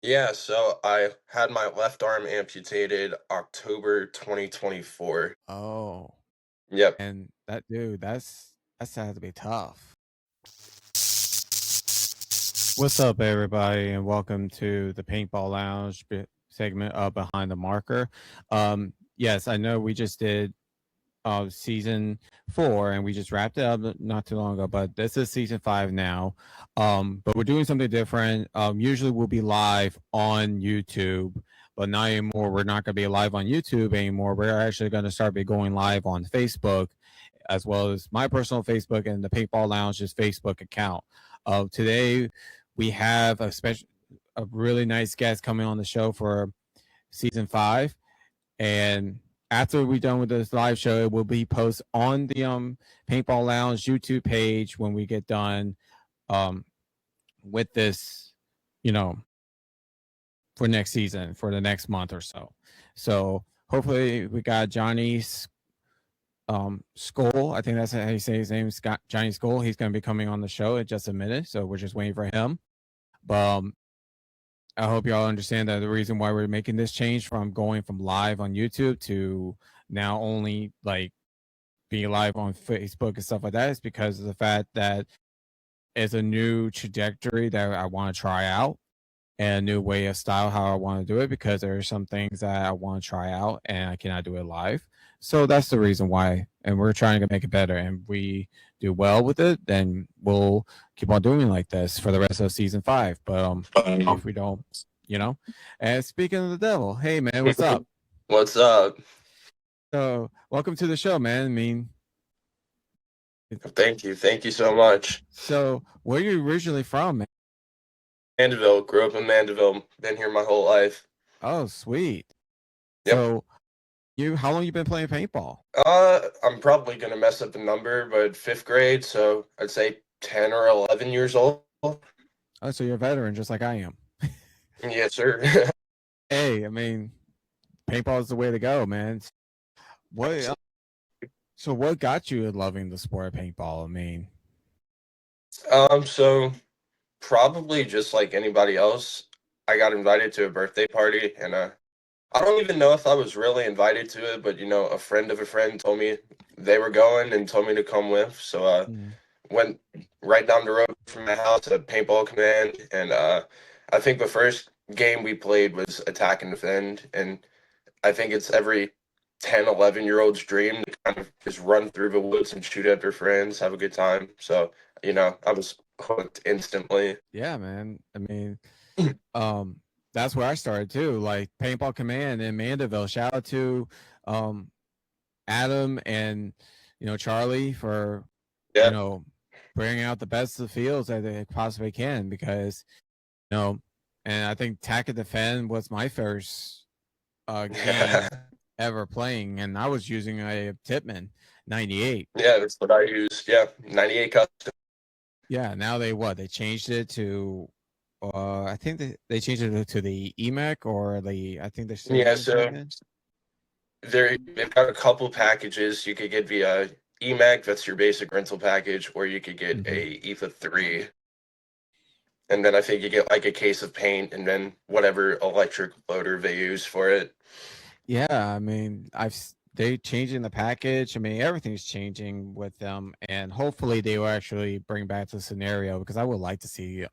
Yeah, so I had my left arm amputated October 2024. Oh, Yep. and that dude, that's had to be tough. What's up, everybody, and welcome to the Paintball Lounge segment of Behind the Marker. Yes, I know we just did season 4 and we just wrapped it up not too long ago, but this is season 5 now. But we're doing something different. Usually we'll be live on YouTube, but not anymore. We're not going to be live on YouTube anymore. We're actually going to start be going live on Facebook, as well as my personal Facebook and the Paintball Lounge's Facebook account. Today we have a really nice guest coming on the show for season 5, and after we're done with this live show, it will be posted on the Paintball Lounge YouTube page when we get done um with this, you know, for next season, for the next month or so. So hopefully we got Johnny Scholl. I think that's how you say his name, Scott Johnny Scholl. He's going to be coming on the show in just a minute, so we're just waiting for him. But I hope y'all understand that the reason why we're making this change from going from live on YouTube to now only like being live on Facebook and stuff like that is because of the fact that it's a new trajectory that I want to try out, and a new way of style how I want to do it, because there are some things that I want to try out and I cannot do it live. So that's the reason why. And we're trying to make it better. And we do well with it, then we'll keep on doing like this for the rest of season 5. But if we don't, you know. And speaking of the devil, hey man, what's up? What's up? So welcome to the show, man. I mean, Thank you. Thank you so much. so where are you originally from, man? Mandeville, grew up in Mandeville, been here my whole life. Oh, sweet. Yep. So how long you been playing paintball? I'm probably gonna mess up the number, but fifth grade, so I'd say 10 or 11 years old. Oh, so you're a veteran just like I am. Yes, sir. Hey, I mean, paintball is the way to go, man. What? So what got you loving the sport of paintball? I mean, So probably just like anybody else, I got invited to a birthday party, and I don't even know if I was really invited to it, but a friend of a friend told me they were going and told me to come with. So mm, went right down the road from my house to Paintball Command, and I think the first game we played was Attack and Defend, and I think it's every 10, 11-year-old's dream to kind of just run through the woods and shoot at their friends, have a good time. So, I was hooked instantly. yeah, man. I mean, um, that's where I started too. Like paintball command in Mandeville. Shout out to um Adam and Charlie for you Yeah. know bringing out the best of the fields that they possibly can, because you know, and I think Tack and Defend was my first game ever playing, and I was using a Tipman 98. Yeah, that's what I used. Yeah, 98 custom. Yeah, now they changed it to I think they changed it to the EMAC, or I think they're still Yeah, using so Tipman. they've got a couple packages. You could get the EMAC, that's your basic rental package, or you could get Mm-hmm. a ETHA 3. And then I think you get like a case of paint and then whatever electric loader they use for it. Yeah, I mean, they changing the package. I mean, everything's changing with them, and hopefully they will actually bring back the scenario, because I would like to see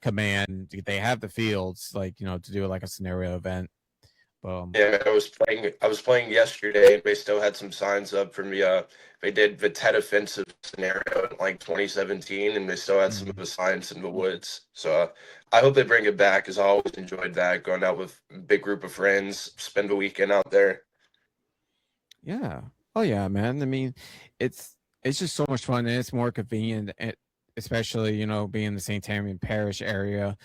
command. They have the fields, like to do like a scenario event. Yeah, I was playing yesterday and they still had some signs up for me. They did the Tet offensive scenario in like 2017 and they still had some of Mhm. the signs in the woods. So I hope they bring it back, because I always enjoyed that, going out with a big group of friends, spend the weekend out there. Yeah. Oh yeah, man. I mean, it's just so much fun, and it's more convenient, especially being in the St. Tammany Parish area,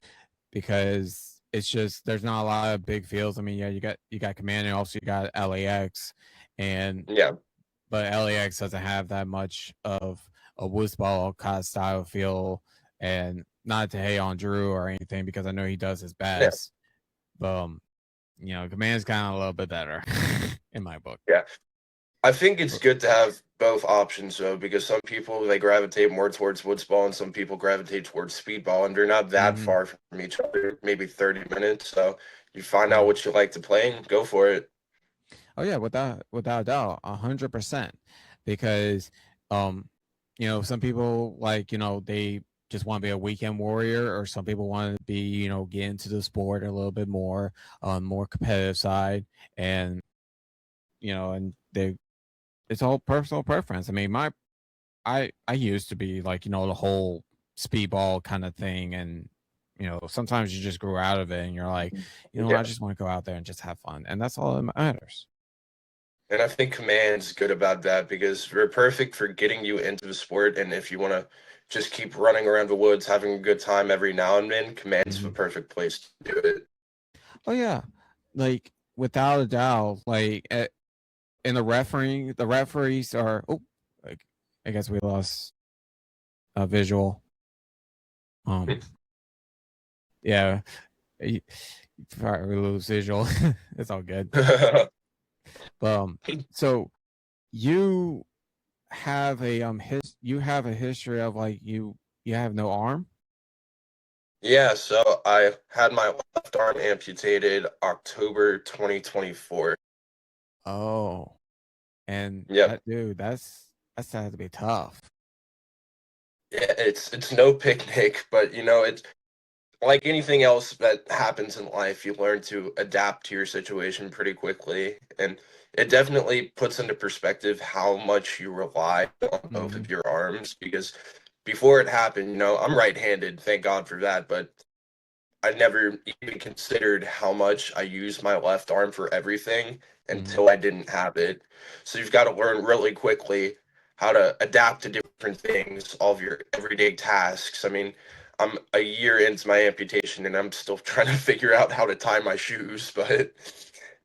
because it's just there's not a lot of big fields. I mean, yeah, you got Command, and also you got LAX, and Yeah. but LAX doesn't have that much of a woods ball kind of style feel, and not to hate on Drew or anything, because I know he does his Yeah. best, but Command's kind of a little bit better in my book. Yeah. I think it's good to have both options though, because some people they gravitate more towards woodsball and some people gravitate towards speedball, and they're not that Mm-hmm. far from each other, maybe 30 minutes. So you find out what you like to play and go for it. Oh yeah, without a doubt, 100%. Because, um, some people like they just want to be a weekend warrior, or some people want to be get into the sport a little bit more on more competitive side, and and they it's all personal preference. I mean, I used to be like the whole speedball kind of thing, and sometimes you just grow out of it, and you're like, I Yeah. just want to go out there and just have fun, and that's all that matters. And I think Command's good about that because they're perfect for getting you into the sport. And if you want to just keep running around the woods, having a good time every now and then, Command's the Mhm. perfect place to do it. Oh yeah, like without a doubt, like in the referees are. Oh, like, I guess we lost a visual. Um, yeah, y- sorry, we lose visual. It's all good. So you have a you have a history of like you have no arm. Yeah, so I had my left arm amputated October 2024. Oh, and Yep. that dude, that's had to be tough. Yeah, it's no picnic, but it's like anything else that happens in life, you learn to adapt to your situation pretty quickly. And it definitely puts into perspective how much you rely on both Hmm. of your arms because before it happened, I'm right-handed, thank God for that, but I never even considered how much I use my left arm for everything Hmm. until I didn't have it. So you've got to learn really quickly how to adapt to different things, all of your everyday tasks. I mean, I'm a year into my amputation and I'm still trying to figure out how to tie my shoes, but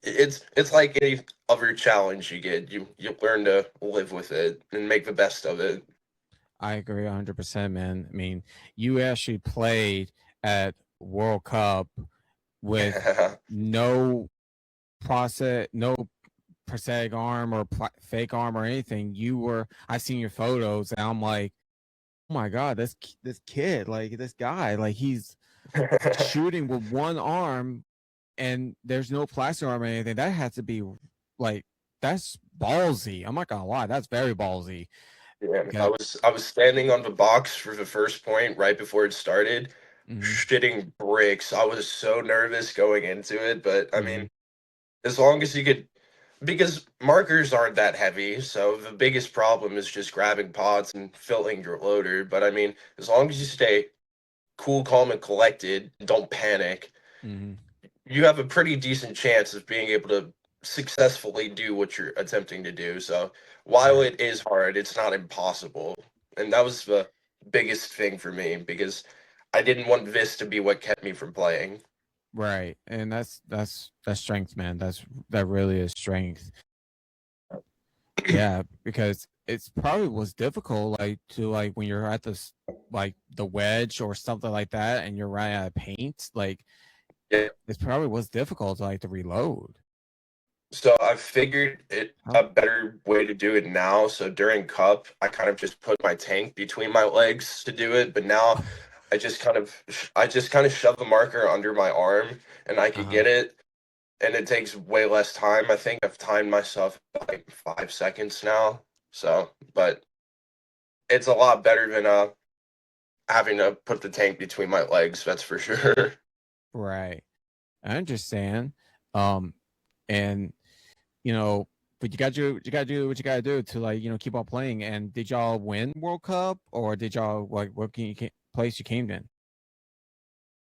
it's like any other challenge you get. You learn to live with it and make the best of it. I agree 100%, man. I mean, you actually played at World Cup with no no prosthetic arm or fake arm or anything. I've seen your photos, and I'm like, oh my god, this kid, like this guy, like he's shooting with one arm, and there's no plastic arm or anything. That has to be like that's ballsy. I'm not gonna lie, that's very ballsy. Yeah, I Okay. was I was standing on the box for the first point right before it started, Mm-hmm. shitting bricks. I was so nervous going into it, but I Mm-hmm. mean, as long as you could, because markers aren't that heavy, so the biggest problem is just grabbing pods and filling your loader. But I mean, as long as you stay cool, calm, and collected, don't panic, Mm-hmm. you have a pretty decent chance of being able to successfully do what you're attempting to do. So while Right. it is hard, it's not impossible. And that was the biggest thing for me because I didn't want this to be what kept me from playing. Right. And that's strength, man. That really is strength. Yeah, because it's probably was difficult, like to like when you're at this like the wedge or something like that, and you're running out of paint. Like Yeah. it probably was difficult to like to reload. So I figured it How? a better way to do it now. So during cup, I kind of just put my tank between my legs to do it, but now I just kind of shove the marker under my arm and I could Uh-huh. get it and it takes way less time. I think I've timed myself like 5 seconds now. So, but it's a lot better than having to put the tank between my legs, that's for sure. Right. I understand. Um, and but you gotta do what you gotta do to like keep on playing. And did y'all win World Cup, or did y'all like place you came in?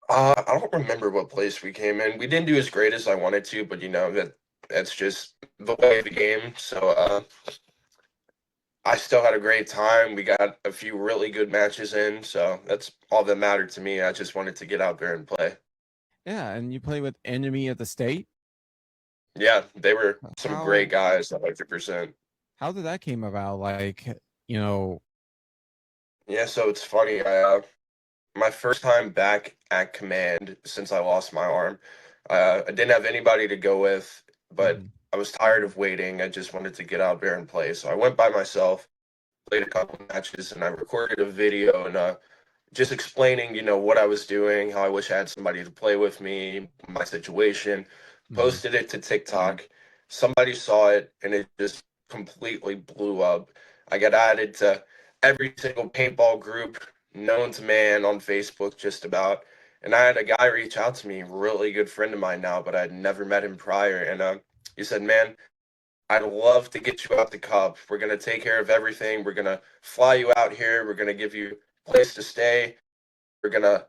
I don't remember what place we came in. We didn't do as great as I wanted to, but that's just the way of the game. So I still had a great time. We got a few really good matches in, so that's all that mattered to me. I just wanted to get out there and play. Yeah, and you play with Enemy of the State. Yeah, they were some great How guys, 100%. how did that came about? Like, you know, Yeah, so it's funny. My first time back at command since I lost my arm. I didn't have anybody to go with, but mhm. I was tired of waiting. I just wanted to get out there and play. So I went by myself, played a couple matches, and I recorded a video and just explaining, what I was doing, how I wish I had somebody to play with me, my situation. Mhm. Posted it to TikTok. Somebody saw it, and it just completely blew up. I got added to every single paintball group known to man on Facebook, just about. And I had a guy reach out to me, really good friend of mine now, but I'd never met him prior. And he said, "Man, I'd love to get you out the Cup. We're gonna take care of everything. We're gonna fly you out here. We're gonna give you a place to stay. We're gonna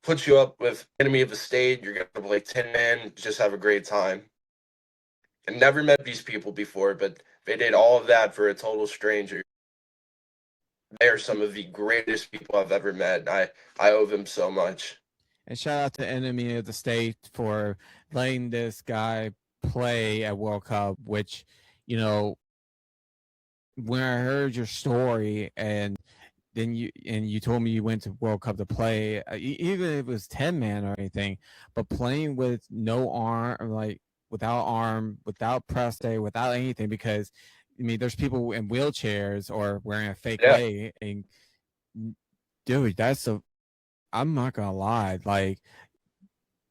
put you up with enemy of the state. You're gonna play 10 men. Just have a great time." And never met these people before, but they did all of that for a total stranger. They are some of the greatest people I've ever met. I owe them so much. And shout out to Enemy of the State for letting this guy play at World Cup, which, you know, when I heard your story and then you told me you went to World Cup to play, even if it was 10 man or anything, but playing with no arm, like without arm, without press day, without anything, because I mean, there's people in wheelchairs or wearing a fake Yeah, leg, and dude, I'm not gonna lie, like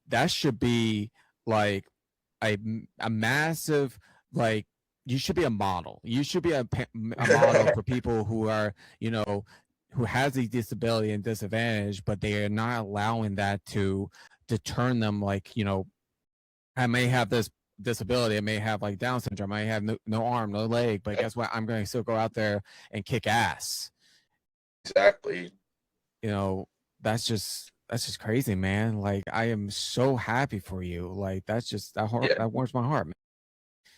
that should be like a massive, like, you should be a model. You should be a model for people who are, who has a disability and disadvantage, but they are not allowing that to turn them, like, I may have this disability, I may have like Down syndrome, I have no arm, no leg, but guess what? I'm going to still go out there and kick ass. exactly. You know, that's just crazy, man. Like, I am so happy for you. Like, Yeah, that warms my heart, man.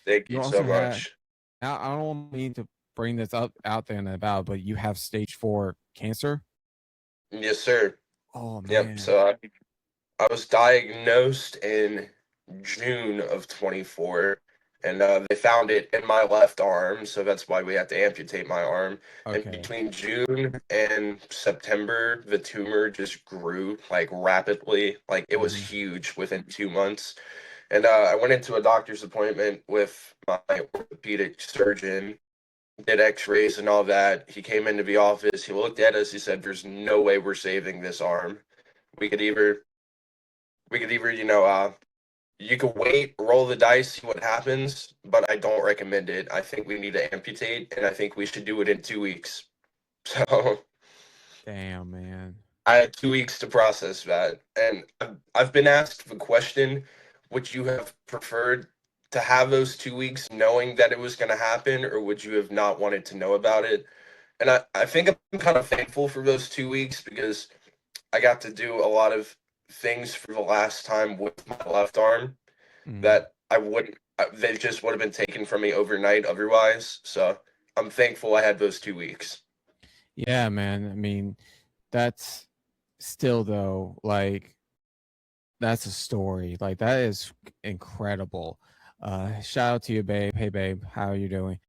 thank You you so also have, much. I don't mean to bring this up out there and about, but you have stage 4 cancer. Yes, sir. Oh Yep. man. So I was diagnosed in June of 24, and they found it in my left arm, so that's why we had to amputate my arm. And Okay. between June and September, the tumor just grew like rapidly. Like it was Hmm. huge within 2 months. And I went into a doctor's appointment with my orthopedic surgeon, did x-rays and all that. He came into the office, he looked at us, he said, "There's no way we're saving this arm. We could either you could wait, roll the dice, see what happens, but I don't recommend it. I think we need to amputate, and I think we should do it in 2 weeks." So Damn, man. I had 2 weeks to process that. And I've been asked the question, would you have preferred to have those 2 weeks knowing that it was going to happen, or would you have not wanted to know about it? And I think I'm kind of thankful for those 2 weeks because I got to do a lot of things for the last time with my left arm Mhm. that I wouldn't, they just would have been taken from me overnight otherwise. So I'm thankful I had those 2 weeks. Yeah, man. I mean, that's still though, like, that's a story. Like, that is incredible. Shout out to you, babe. Hey, babe, how are you doing?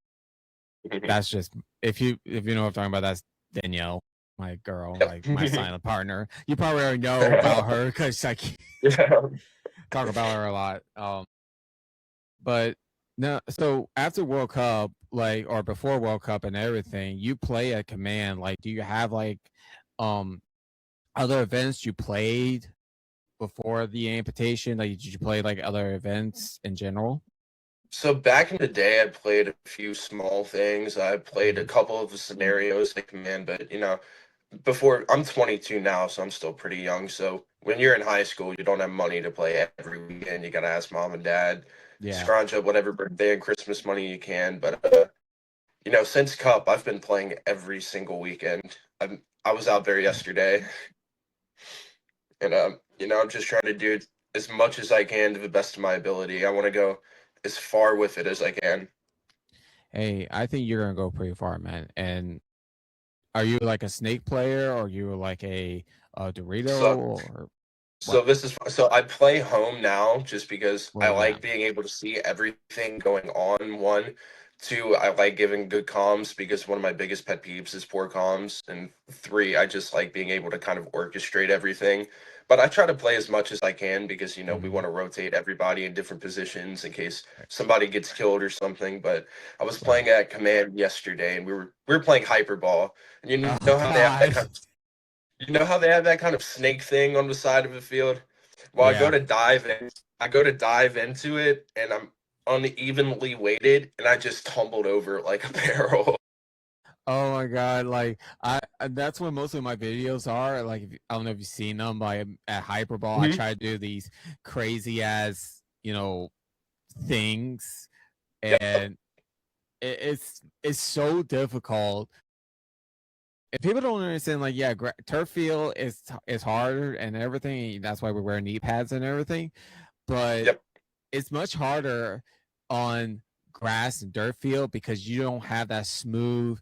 That's just, if you know what I'm talking about, that's Danielle, my girl, like my Yep. silent partner. You probably already know about her because I Yeah. talk about her a lot. But no, so after World Cup, like, or before World Cup and everything, you play at command. Like, do you have like um other events you played before the amputation? Like, did you play like other events in general? So back in the day, I played a few small things. I played a Mhm. couple of the scenarios they command, but before I'm 22 now, so I'm still pretty young. So when you're in high school, you don't have money to play every weekend. You gotta ask mom and dad, Yeah. scrounge up whatever birthday and Christmas money you can. But since Cup, I've been playing every single weekend. I was out there yesterday, and I'm just trying to do as much as I can to the best of my ability. I want to go as far with it as I can. Hey, I think you're gonna go pretty far, man. And are you like a snake player, or you like a Dorito, So or So what? this is so I play home now just because I Well, yeah. like being able to see everything going on. One, two, I like giving good comms because one of my biggest pet peeves is poor comms. And three, I just like being able to kind of orchestrate everything. But I try to play as much as I can because we Mhm. want to rotate everybody in different positions in case Right. somebody gets killed or something. But I was Right. playing at command yesterday, and we were playing hyperball, and Oh how they have that God. snake thing on the side of the field. Well, Yeah. I go to dive into it, and I'm unevenly weighted, and I just tumbled over like a barrel. Oh my God. Like that's what most of my videos are. Like I don't know if you've seen them. Like at Hyperball, I Mhm. try to do these crazy ass, things, Yep, and it's so difficult. If people don't understand, like, yeah, turf field is harder and everything. That's why we wear knee pads and everything. But yep, it's much harder on grass and dirt field because you don't have that smooth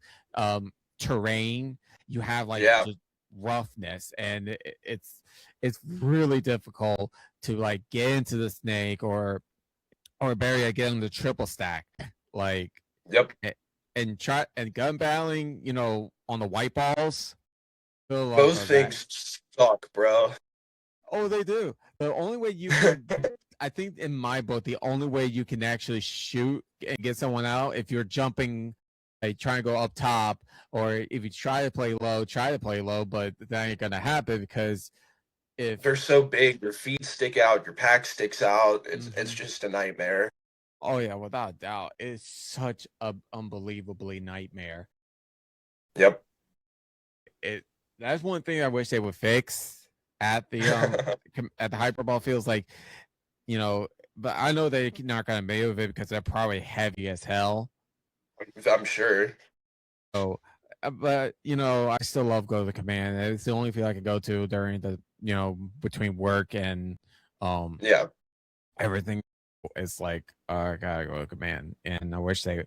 terrain. You have like yeah, just roughness, and it's really difficult to like get into the snake or barely get in the triple stack. Like yep. and try and gun battling, on the white balls. Good luck Those on that. things suck, bro. Oh, they do. The only way you can, I think, in my book, the only way you can actually shoot and get someone out if you're jumping, like trying to go up top, or if you try to play low, but that ain't gonna happen because if They're so big, your feet stick out, your pack sticks out. It's mhm. just a nightmare. Oh yeah, without a doubt, it's such a unbelievably nightmare. Yep. It That's one thing I wish they would fix at at the hyperball fields, like you know. But I know they're not gonna make of it because they're probably heavy as hell. I'm sure. So, but I still love go to the command. It's the only field I can go to during the between work and um Yeah. everything. It's like I gotta go to command, and I wish they.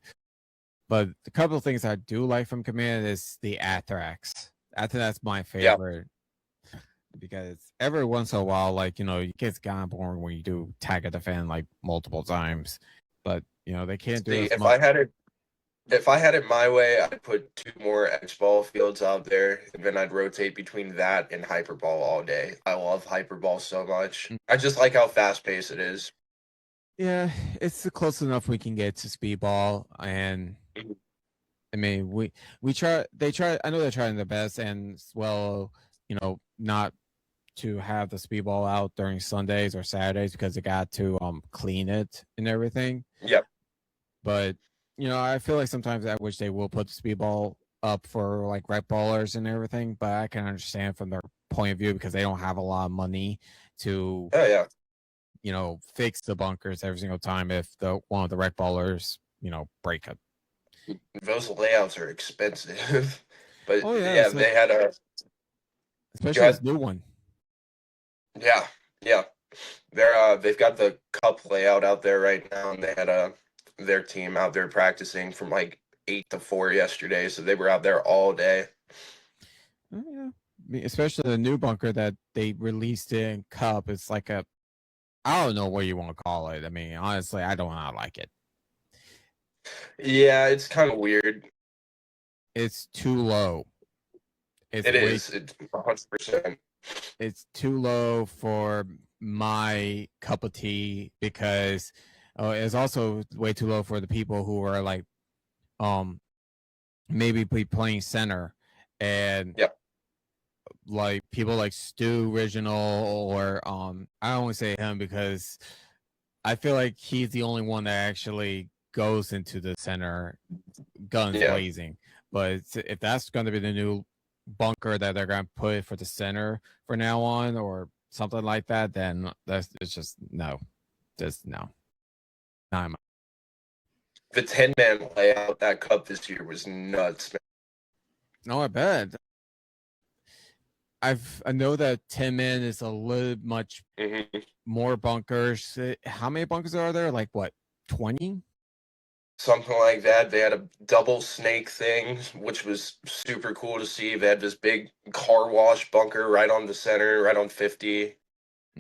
But a couple of things I do like from command is the Athrax. I think that's my Yeah. favorite because every once in a while, like it gets kind of boring when you do tag a defend like multiple times, but they can't do See, as much. if I had it my way, I'd put two more X ball fields out there, and then I'd rotate between that and hyperball all day. I love hyperball so much. I just like how fast paced it is. Yeah, it's close enough we can get to speedball, and Mhm. I mean we try. They try. I know they're trying their best, and as well, not to have the speedball out during Sundays or Saturdays because they got to clean it and everything. Yep. But I feel like sometimes I wish they will put the speedball up for like rec ballers and everything. But I can understand from their point of view because they don't have a lot of money to Oh yeah. fix the bunkers every single time if the one of the rec ballers break it. Those layouts are expensive. But Oh yeah, yeah, they had a especially this good. new one. Yeah. Yeah. They've got the cup layout out there right now, and they had their team out there practicing from like 8 to 4 yesterday, so they were out there all day. Oh, yeah. Especially the new bunker that they released in Cup. It's like I don't know what you want to call it. I mean, honestly, I don't not like it. Yeah, it's kind of weird. It's too low. It's It way is. It's 100%. it's too low for my cup of tea because it's also way too low for the people who are like um maybe playing center and Yep. like people like Stu Original or I don't want to say him because I feel like he's the only one that actually goes into the center guns Yeah. blazing. But if that's going to be the new bunker that they're going to put for the center for now on or something like that, then it's just no, just no. Not The 10-man layout that cup this year was nuts, no, I bet. I know that 10 men is a little much man. more bunkers. How many bunkers are there? Like what, 20? Something like that. They had a double snake thing, which was super cool to see. They had this big car wash bunker right on the center, right on 50. You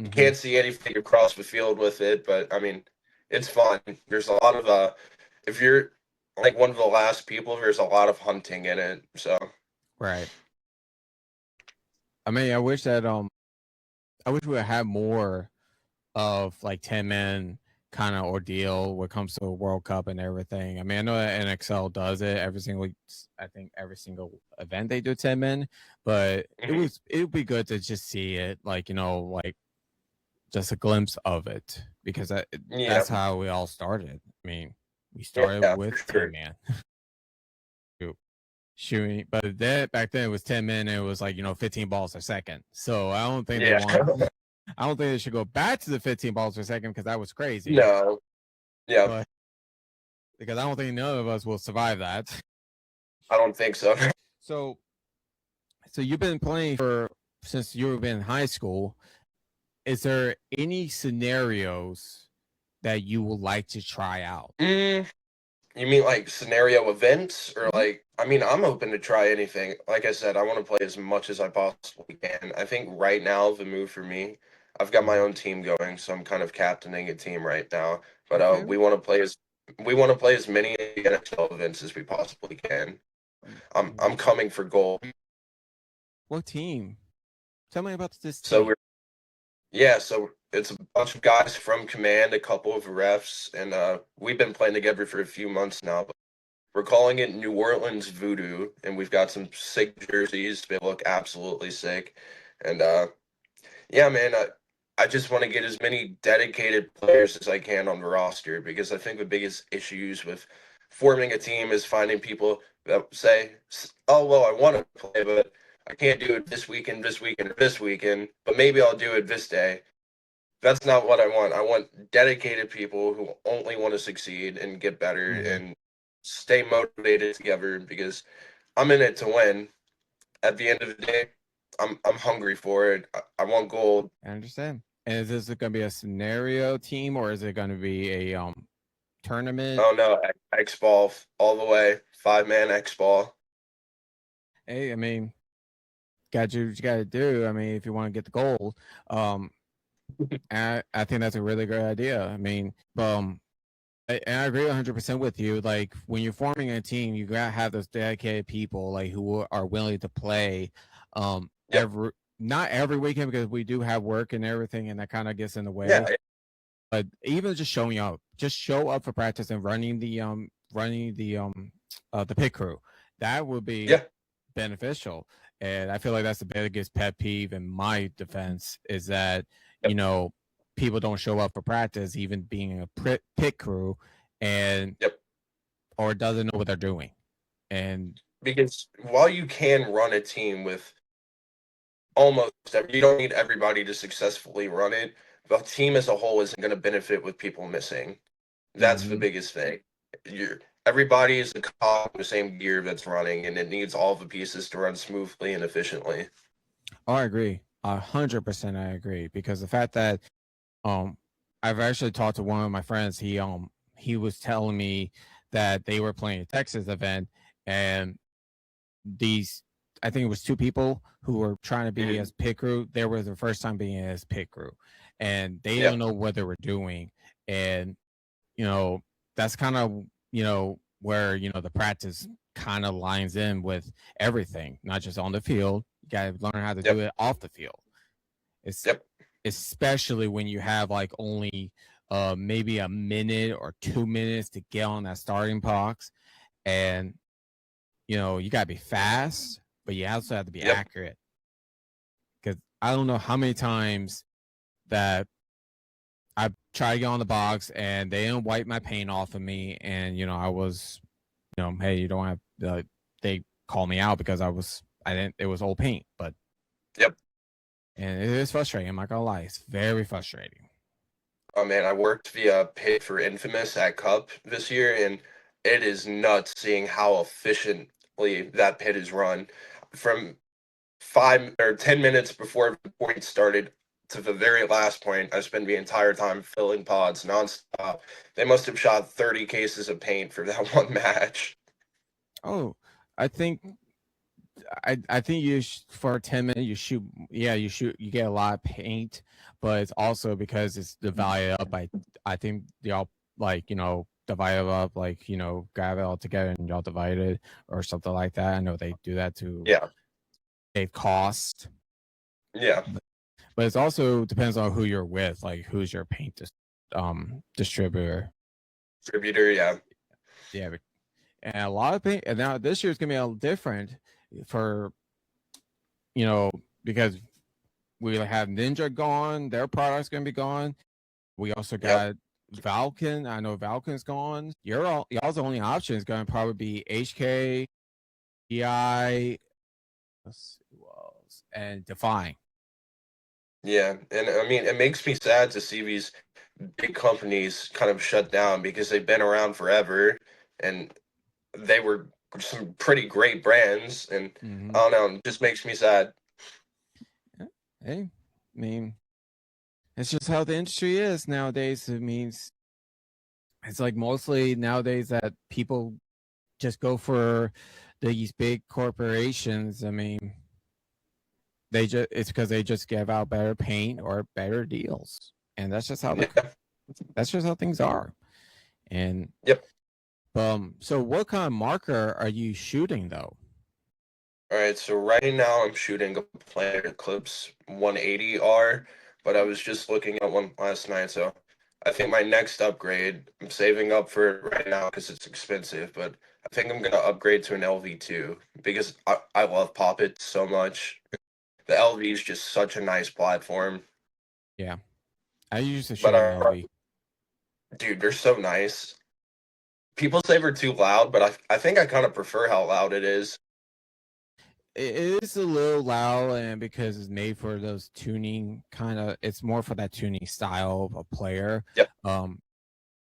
Mm-hmm. can't see anything across the field with it, but I mean, it's fun. There's a lot of if you're like one of the last people, there's a lot of hunting in it. So Right. I mean, I wish that I wish we would have more of like 10-man kind of ordeal when it comes to a World Cup and everything. I mean, I know that NXL does it every single, I think every single event they do 10 men, but Mhm. it would be good to just see it, like, like just a glimpse of it, because Yeah, that's how we all started. I mean, we started yeah, for with 10 sure. man shooting, but then back then it was 10 men and it was like 15 balls a second. So Yeah. I don't think they should go back to the 15 balls per second because that was crazy. No. Yeah, But because I don't think none of us will survive that. I don't think so. So so you've been playing for since you've been in high school. Is there any scenarios that you would like to try out? Mm, you mean like scenario events or Mhm. like I mean, I'm open to try anything. Like I said, I want to play as much as I possibly can. I think right now the move for me, I've got my Mhm. own team going, so I'm kind of captaining a team right now. But Okay. we want to play as many NHL events as we possibly can. I'm Mhm. coming for gold. What team? Tell me about this So team. so it's a bunch of guys from command, a couple of refs, and we've been playing together for a few months now. We're calling it New Orleans Voodoo, and we've got some sick jerseys. They look absolutely sick. And yeah, man, I just want to get as many dedicated players as I can on the roster because I think the biggest issues with forming a team is finding people that say, "Oh, well, I want to play, but I can't do it this weekend, or this weekend, but maybe I'll do it this day." That's not what I want. I want dedicated people who only want to succeed and get better Mhm. and stay motivated together because I'm in it to win. At the end of the day, I'm hungry for it. I want gold. I understand. And is this going to be a scenario team or is it going to be a tournament? Oh no, X ball all the way. 5-man X ball. Hey, I mean, got to do what you got to do. I mean, if you want to get the gold, um, I think that's a really great idea. I mean, and I agree 100% with you. Like when you're forming a team, you gotta have those dedicated people like who are willing to play, Yep. every not every weekend because we do have work and everything, and that kind of gets in the Yeah. way. But even just showing up, just show up for practice and running the pit crew, that would be Yeah. beneficial. And I feel like that's the biggest pet peeve in my defense is that, Yep. you know, people don't show up for practice, even being a pit crew, and Yep. or doesn't know what they're doing. And Because while you can run a team with you don't need everybody to successfully run it. The team as a whole isn't going to benefit with people missing. That's the mhm, biggest thing. You're everybody is a cog in the same gear that's running, and it needs all the pieces to run smoothly and efficiently. oh, I agree. 100% I agree. Because the fact that um I've actually talked to one of my friends, he was telling me that they were playing a Texas event and these I think it was two people who were trying to be Mhm. as pit crew. They were the first time being as pit crew, and they Yeah, don't know what they were doing. And you know that's kind of where the practice kind of lines in with everything, not just on the field. You got to learn how to do yep, it off the field. It's yep, especially when you have like only maybe a minute or 2 minutes to get on that starting box, and you got to be fast, but you also have to be yep. accurate. Because I don't know how many times that I try to get on the box and they didn't wipe my paint off of me, and I was, hey, you don't have. They call me out because I didn't. It was old paint, but Yep. and it is frustrating. I'm not gonna lie, it's very frustrating. Oh man, I worked the pit for Infamous at Cup this year, and it is nuts seeing how efficiently that pit is run. From 5 or 10 minutes before the point started to the very last point, I spent the entire time filling pods nonstop. They must have shot 30 cases of paint for that one match. Oh, I think I think for 10 minutes you shoot. Yeah, you get a lot of paint, but it's also because it's divided up. I think y'all like divide it up, like grab it all together and y'all divide it or something like that. I know they do that to Yeah, save cost. yeah, but it's also depends on who you're with, like who's your paint distributor. Distributor, yeah. Yeah, and a lot of paint. And now this year's gonna be a little different for because we have Ninja gone, their product's gonna be gone. We also Yep. got Valken. I know Valken's gone. Y'all's only option is gonna probably be HK, EI, let's see who else, and Define. Yeah, and I mean, it makes me sad to see these big companies kind of shut down because they've been around forever and they were some pretty great brands. And Mm-hmm. I don't know, it just makes me sad. Hey, I mean, it's just how the industry is nowadays. It means it's like mostly nowadays that people just go for these big corporations. I mean, it's because they just give out better paint or better deals, and that's just how Yeah. that's just how things are. And Yep. so what kind of marker are you shooting though? All right, so right now I'm shooting a Planet Eclipse 180R, but I was just looking at one last night, so I think my next upgrade, I'm saving up for it right now because it's expensive, but I think I'm gonna upgrade to an LV2 because I love Poppet so much. The LV is just such a nice platform. Yeah, I used to But shoot an LV. dude, they're so nice. People say they're too loud, but I think I kind of prefer how loud it is. It is a little loud, and because it's made for those tuning it's more for that tuning style of a player. Yep.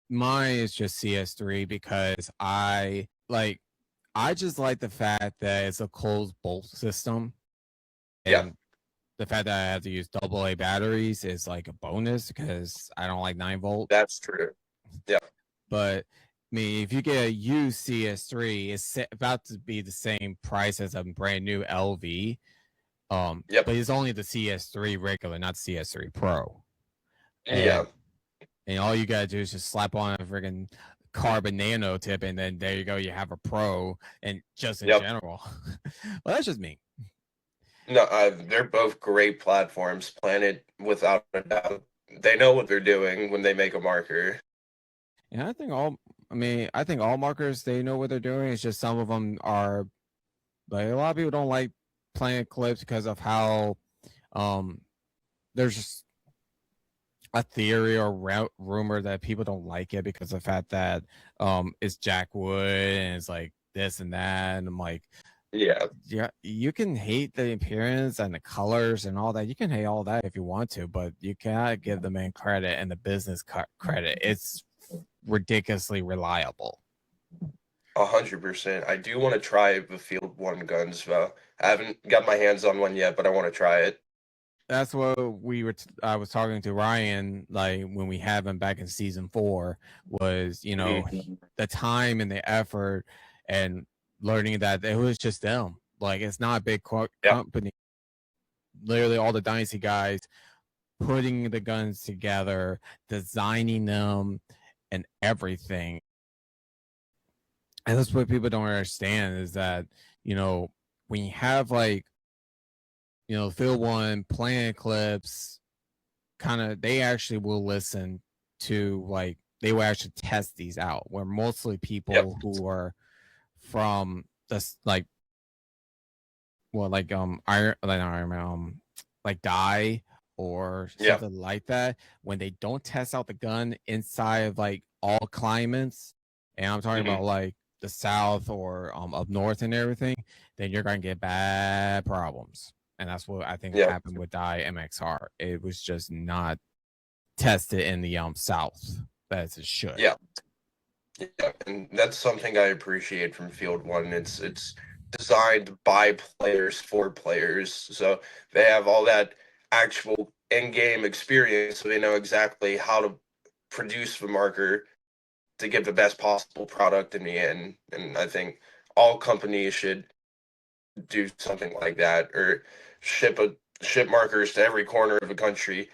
Mine is just CS3 because I just like the fact that it's a closed bolt system, Yeah, and the fact that I have to use AA batteries is like a bonus because I don't like 9 volt. that's true. Yeah. But I mean, if you get a used CS3, it's about to be the same price as a brand new LV. Yep. But it's only the CS3 regular, not CS3 Pro. Yeah. And all you gotta do is just slap on a freaking carbon nano tip, and then there you go, you have a Pro. And just in Yep. general, well, that's just me. No, they're both great platforms. Planet, without a doubt, they know what they're doing when they make a marker. And I think all markers they know what they're doing. It's just some of them are, like a lot of people don't like playing clips because of how there's just a theory or rumor that people don't like it because of the fact that it's Jackwood and it's like this and that, and I'm like, Yeah. yeah, you can hate the appearance and the colors and all that. You can hate all that if you want to, but you cannot give the man credit and the business credit. It's ridiculously reliable. 100%. I do want to try the Field One guns though. I haven't got my hands on one yet, but I want to try it. That's what I was talking to Ryan, like when we had him back in season 4, was Mhm. the time and the effort and learning that it was just them. Like it's not a big Yeah. company. Literally all the dynasty guys putting the guns together, designing them, and everything. And that's what people don't understand is that when you have Phil One playing clips, kind of they actually will listen to they will actually test these out. Where mostly Yep. people who are from this Iron Man, like Die or Yeah. something like that, when they don't test out the gun inside of like all climates, and I'm talking Hmm. about like the South or up north and everything, then you're gonna get bad problems. And that's what I think Yeah. happened with Die MXR. It was just not tested in the South as it should. Yeah. Yeah. And that's something I appreciate from Field One. It's designed by players for players, so they have all that actual in-game experience, so they know exactly how to produce the marker to get the best possible product in the end. And I think all companies should do something like that, or ship a ship markers to every corner of the country,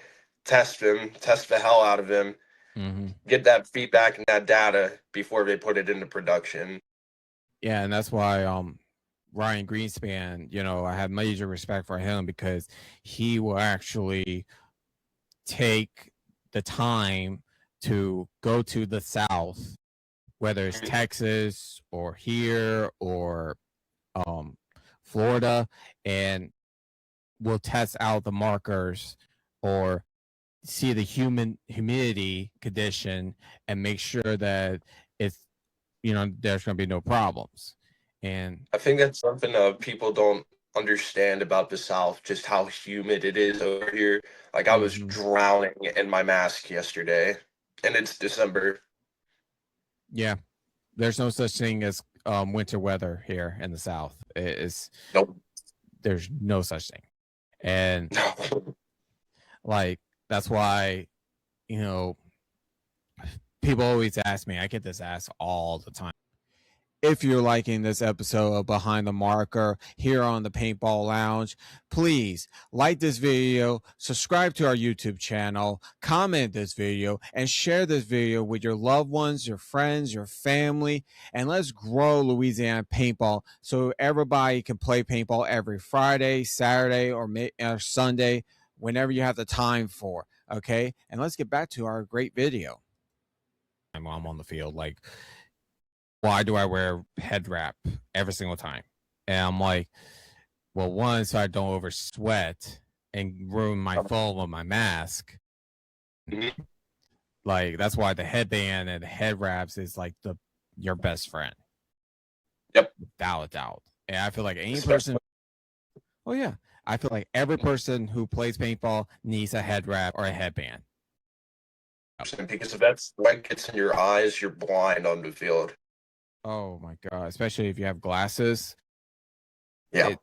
test them, test the hell out of them, Mm-hmm. get that feedback and that data before they put it into production. Yeah, and that's why Ryan Greenspan, I have major respect for him because he will actually take the time to go to the South, whether it's Texas or here or Florida, and will test out the markers or see the humidity condition and make sure that it's there's going to be no problems. And I think that's something people don't understand about the South, just how humid it is over here. Like I was drowning in my mask yesterday, and it's December. yeah, there's no such thing as winter weather here in the South. Nope. There's no such thing. And No. like that's why people always ask me, I get this asked all the time, if you're liking this episode of Behind the Marker here on the Paintball Lounge, please like this video, subscribe to our YouTube channel, comment this video, and share this video with your loved ones, your friends, your family, and let's grow Louisiana paintball so everybody can play paintball every Friday, Saturday, or Sunday, whenever you have the time for. Okay, and let's get back to our great video. I'm on the field, like, why do I wear head wrap every single time? And I'm like, well, one, so I don't over sweat and ruin my phone with my mask. Mhm. Like that's why the headband and the head wraps is like your best friend. Yep. Without a doubt. And I feel like any person. Oh yeah, I feel like every person who plays paintball needs a head wrap or a headband. Because if that sweat gets in your eyes, you're blind on the field. Oh my god! Especially if you have glasses. Yeah.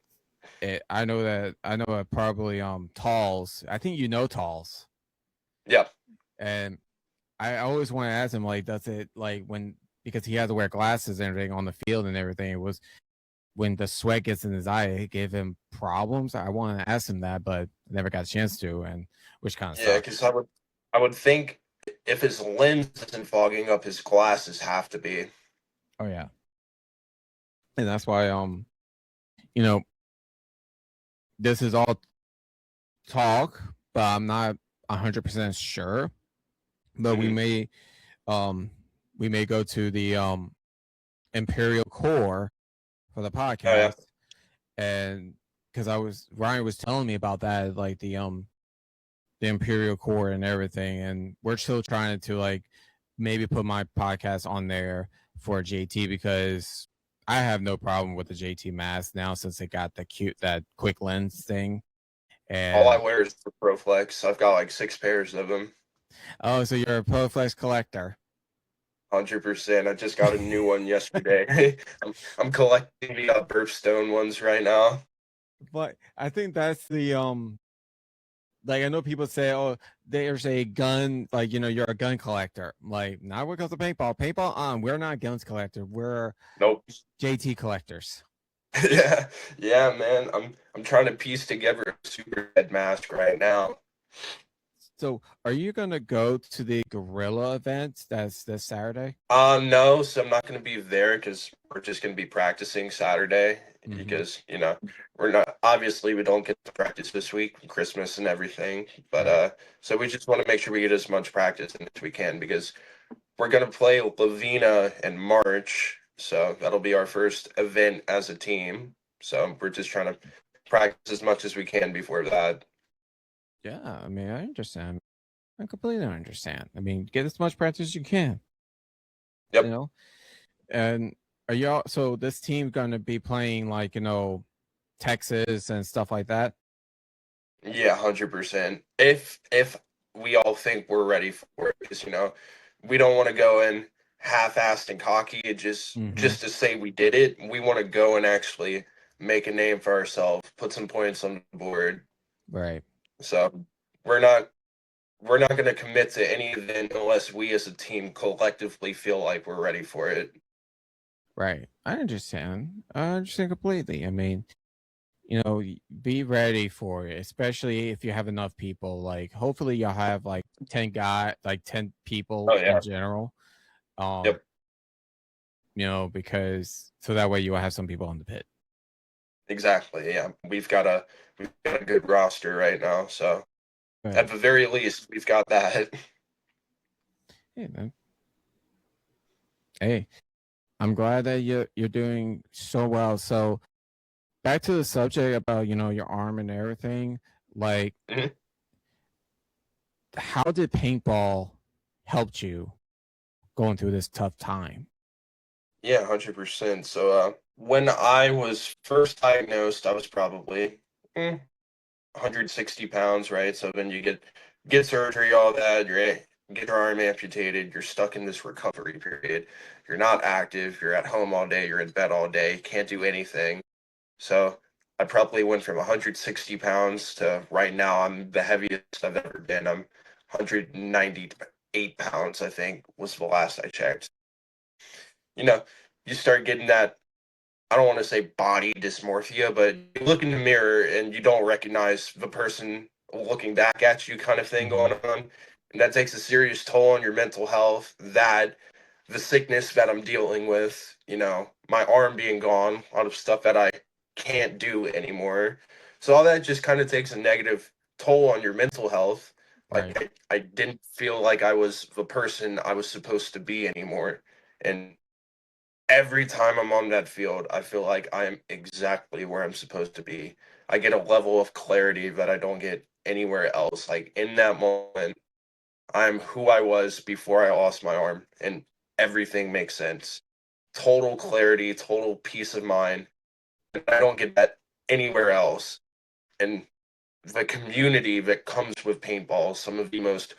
I know probably Talls. I think Talls. Yeah. And I always want to ask him, like, does it like because he had to wear glasses and everything on the field and everything, it was when the sweat gets in his eye, it gave him problems. I want to ask him that, but never got a chance to, and which kind of Yeah, sucks. because I would think if his lens isn't fogging up, his glasses have to be. Oh yeah. And that's why this is all talk, but I'm not 100% sure. But we may go to the Imperial Core for the podcast. Oh, yeah. And because Ryan was telling me about that, like the Imperial Core and everything, and we're still trying to like maybe put my podcast on there for JT because I have no problem with the JT mask now since they got that quick lens thing. And all I wear is the ProFlex. I've got like 6 pairs of them. Oh, so you're a ProFlex collector. 100%. I just got a new one yesterday. I'm collecting the Burpstone ones right now. But I think that's the like I know people say, oh, there's a gun, like you're a gun collector. Like, not when it comes to paintball, we're not guns collector. We're Nope. JT collectors. yeah, man. I'm trying to piece together a super head mask right now. So, are you gonna go to the Gorilla event that's this Saturday? No, so I'm not gonna be there because we're just gonna be practicing Saturday because we don't get to practice this week, Christmas and everything. But so we just want to make sure we get as much practice in as we can because we're gonna play Lavina in March, so that'll be our first event as a team. So we're just trying to practice as much as we can before that. Yeah, I mean, I understand. I completely understand. I mean, get as much practice as you can. Yep. And are y'all, so this team going to be playing like, Texas and stuff like that? Yeah, 100%. If we all think we're ready for it, because we don't want to go in half-assed and cocky and just to say we did it. We want to go and actually make a name for ourselves, put some points on the board. Right. So we're not going to commit to any event unless we as a team collectively feel like we're ready for it. Right. I understand. I understand completely. I mean, be ready for it, especially if you have enough people. Like, hopefully you'll have like 10 people in general. Yep. Because so that way you will have some people on the pit. Exactly. Yeah, we've got a good roster right now, so But at the very least, we've got that. hey, man, hey, I'm glad that you're doing so well. So back to the subject about your arm and everything. Like, Mhm. how did paintball helped you going through this tough time? Yeah, 100%. So, when I was first diagnosed, I was probably 160 pounds, right? So then you get surgery, all that. Get your arm amputated. You're stuck in this recovery period. You're not active. You're at home all day. You're in bed all day. Can't do anything. So I probably went from 160 pounds to right now I'm the heaviest I've ever been. I'm 198 pounds, I think, was the last I checked. You know, you start getting that, I don't want to say body dysmorphia, but you look in the mirror and you don't recognize the person looking back at you kind of thing Hmm. going on. And that takes a serious toll on your mental health. That the sickness that I'm dealing with, my arm being gone, a lot of stuff that I can't do anymore. So all that just kind of takes a negative toll on your mental health. Right. Like I didn't feel like I was the person I was supposed to be anymore. And every time I'm on that field, I feel like I am exactly where I'm supposed to be. I get a level of clarity that I don't get anywhere else. Like in that moment, I'm who I was before I lost my arm, and everything makes sense. Total clarity, total peace of mind. And I don't get that anywhere else. And the community that comes with paintball, some of the most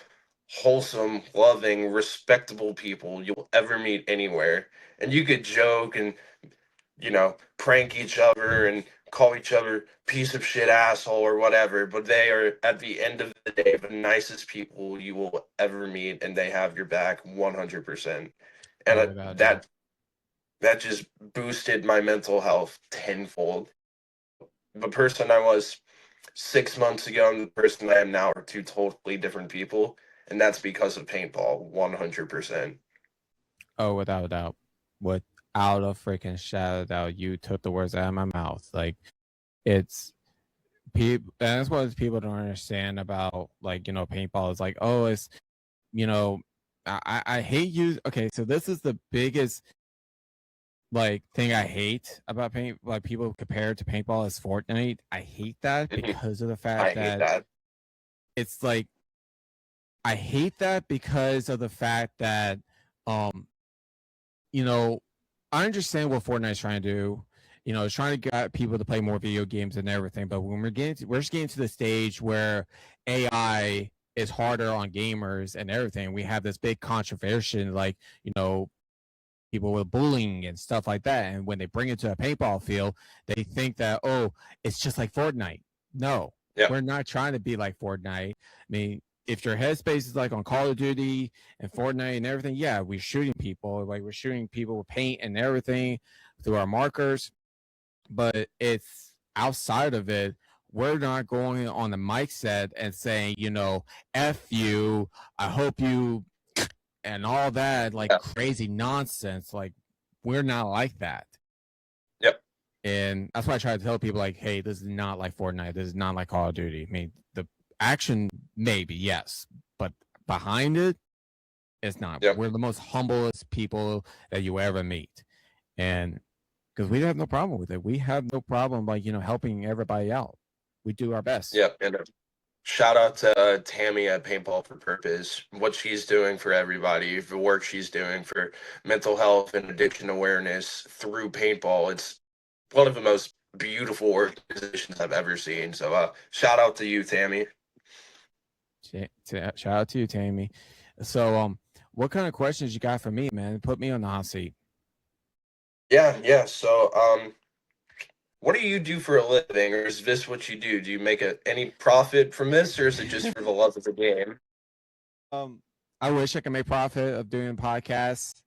wholesome, loving, respectable people you'll ever meet anywhere. And you could joke and prank each other and call each other piece of shit asshole or whatever, but they are at the end of the day the nicest people you will ever meet and they have your back 100%. And Oh, without a doubt. that just boosted my mental health tenfold. The person I was 6 months ago and the person I am now are two totally different people, and that's because of paintball 100%. Oh, without a doubt. Without a freaking shadow of a doubt, you took the words out of my mouth. Like, it's people, and that's what people don't understand about, like, paintball is like, oh, it's you know, I hate you. Okay, so this is the biggest like thing I hate about paint, like people compare it to paintball as Fortnite. I hate that Mhm. because of the fact I hate that that. it's like I hate that because of the fact that um you know, I understand what Fortnite's trying to do. It's trying to get people to play more video games and everything. But when we're just getting to the stage where AI is harder on gamers and everything, we have this big controversy, like, people with bullying and stuff like that. And when they bring it to a paintball field, they think that, oh, it's just like Fortnite. No, Yeah. we're not trying to be like Fortnite. I mean, if your headspace is like on Call of Duty and Fortnite and everything, yeah, we're shooting people. Like, we're shooting people with paint and everything through our markers. But it's outside of it. We're not going on the mic set and saying, F you. I hope you and all that, like, Yeah. crazy nonsense. Like, we're not like that. Yep. And that's why I try to tell people, like, hey, this is not like Fortnite. This is not like Call of Duty. I mean, the action, maybe, yes, but behind it, it's not. Yep. We're the most humblest people that you ever meet. And because we have no problem with it, we have no problem, like, helping everybody out. We do our best. Yep. And shout out to Tammy at Paintball for Purpose, what she's doing for everybody, the work she's doing for mental health and addiction awareness through paintball. It's one of the most beautiful organizations I've ever seen. So shout out to you, Tammy. Shout out to you, Tammy. So, what kind of questions you got for me, man? Put me on the hot seat. Yeah, yeah. So what do you do for a living, or is this what you do? Do you make any profit from this, or is it just for the love of the game? um, I wish I could make profit of doing podcasts,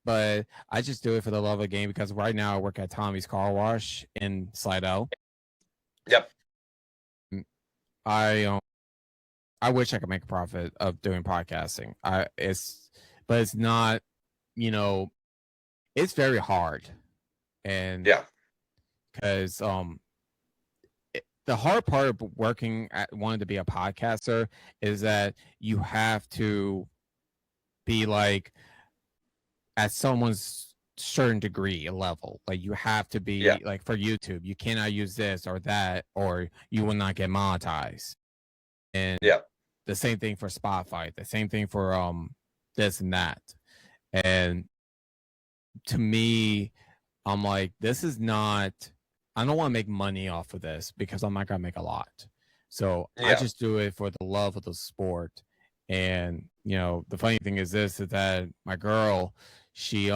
but I just do it for the love of the game because right now I work at Tommy's Car Wash in Slidell. Yep. Mm, I wish I could make a profit of doing podcasting. But it's not. You know, it's very hard, and Yeah. because the hard part of wanting to be a podcaster is that you have to be like at someone's certain degree a level. Like you have to Yeah. be like for YouTube, you cannot use this or that, or you will not get monetized. And Yeah. the same thing for Spotify, the same thing for this and that. And to me, I'm like, this is not, I don't want to make money off of this because I'm not gonna make a lot. So I Yeah. just do it for the love of the sport. And the funny thing is this is that my girl, she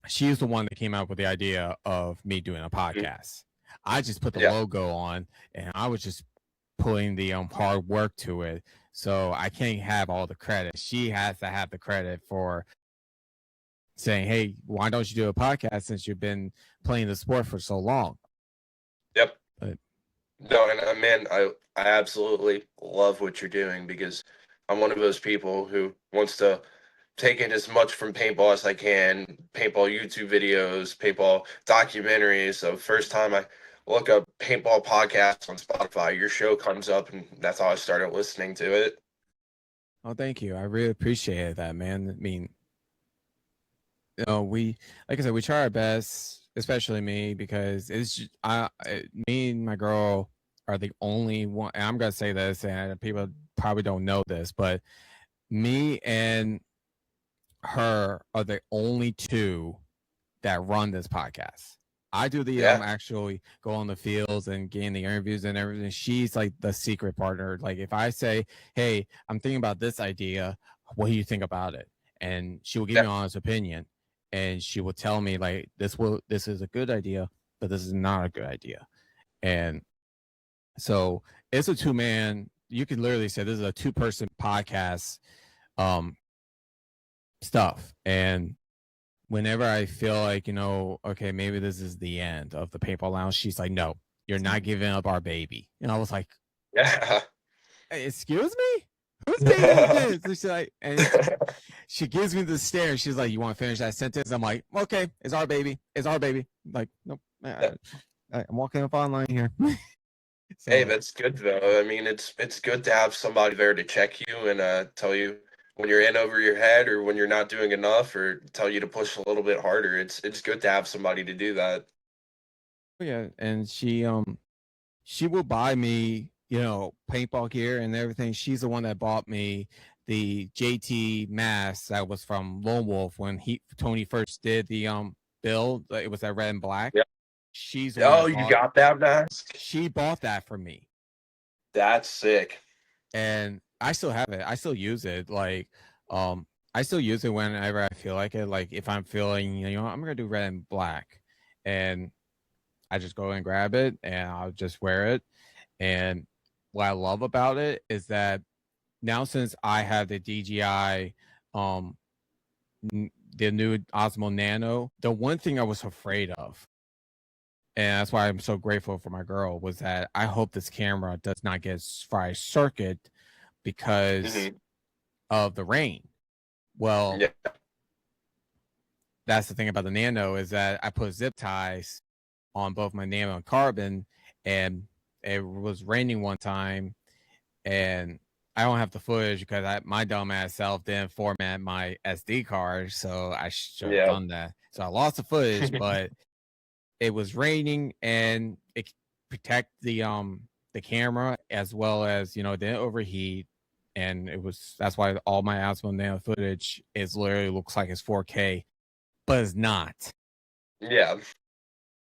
she's the one that came up with the idea of me doing a Mhm. podcast. I just put the Yeah. logo on and I was just putting the hard work to it. So I can't have all the credit. She has to have the credit for saying, "Hey, why don't you do a podcast since you've been playing the sport for so long?" Yep. But No, and man, I absolutely love what you're doing because I'm one of those people who wants to take in as much from paintball as I can, paintball YouTube videos, paintball documentaries. So first time I look up paintball podcasts on Spotify, your show comes up, and that's how I started listening to it. oh, thank you. I really appreciate that, man. I mean, we like I said, we try our best, especially me, because it's just, me and my girl are the only one. And I'm gonna say this, and people probably don't know this, but me and her are the only two that run this podcast. I do the Yeah. actually go on the fields and gain the interviews and everything. She's like the secret partner. Like if I say, "Hey, I'm thinking about this idea. What do you think about it?" and she will give Yeah. me an honest opinion, and she will tell me like, "This is a good idea, but this is not a good idea." And so it's a two-man. You could literally say this is a two-person podcast um stuff. And whenever I feel like, okay, maybe this is the end of the paintball lounge, she's like, "No, you're not giving up our baby." And I was like, Yeah. "Hey, excuse me? Whose baby is this?" And she's like, and she gives me the stare. She's like, "You want to finish that sentence?" I'm like, "Okay, it's our baby. It's our baby." Like, nope. I'm walking up online here. Hey, So that's good though. I mean, it's good to have somebody there to check you and tell you when you're in over your head or when you're not doing enough or tell you to push a little bit harder. It's good to have somebody to do that. yeah, and she will buy me, paintball gear and everything. She's the one that bought me the JT mask that was from Lone Wolf when Tony first did the build. It was that red and black. Yeah. She's the one Oh, that you bought. got that mask? She bought that for me, That's sick. and I still have it. I still use it. Like, I still use it whenever I feel like it. Like if I'm feeling, I'm gonna do red and black, and I just go and grab it, and I'll just wear it. And what I love about it is that now since I have the DJI, um, the new Osmo Nano, the one thing I was afraid of, and that's why I'm so grateful for my girl, was that I hope this camera does not get fried circuit because Hmm. of the rain. Well, Yeah. that's the thing about the Nano is that I put zip ties on both my Nano and Carbon, and it was raining one time, and I don't have the footage because my dumbass self didn't format my SD card, so I should have Yeah. done that. So I lost the footage, but it was raining and it protect the camera as well as it didn't overheat, and that's why all my Osmo Nano footage is literally looks like it's 4K, but it's not. Yeah.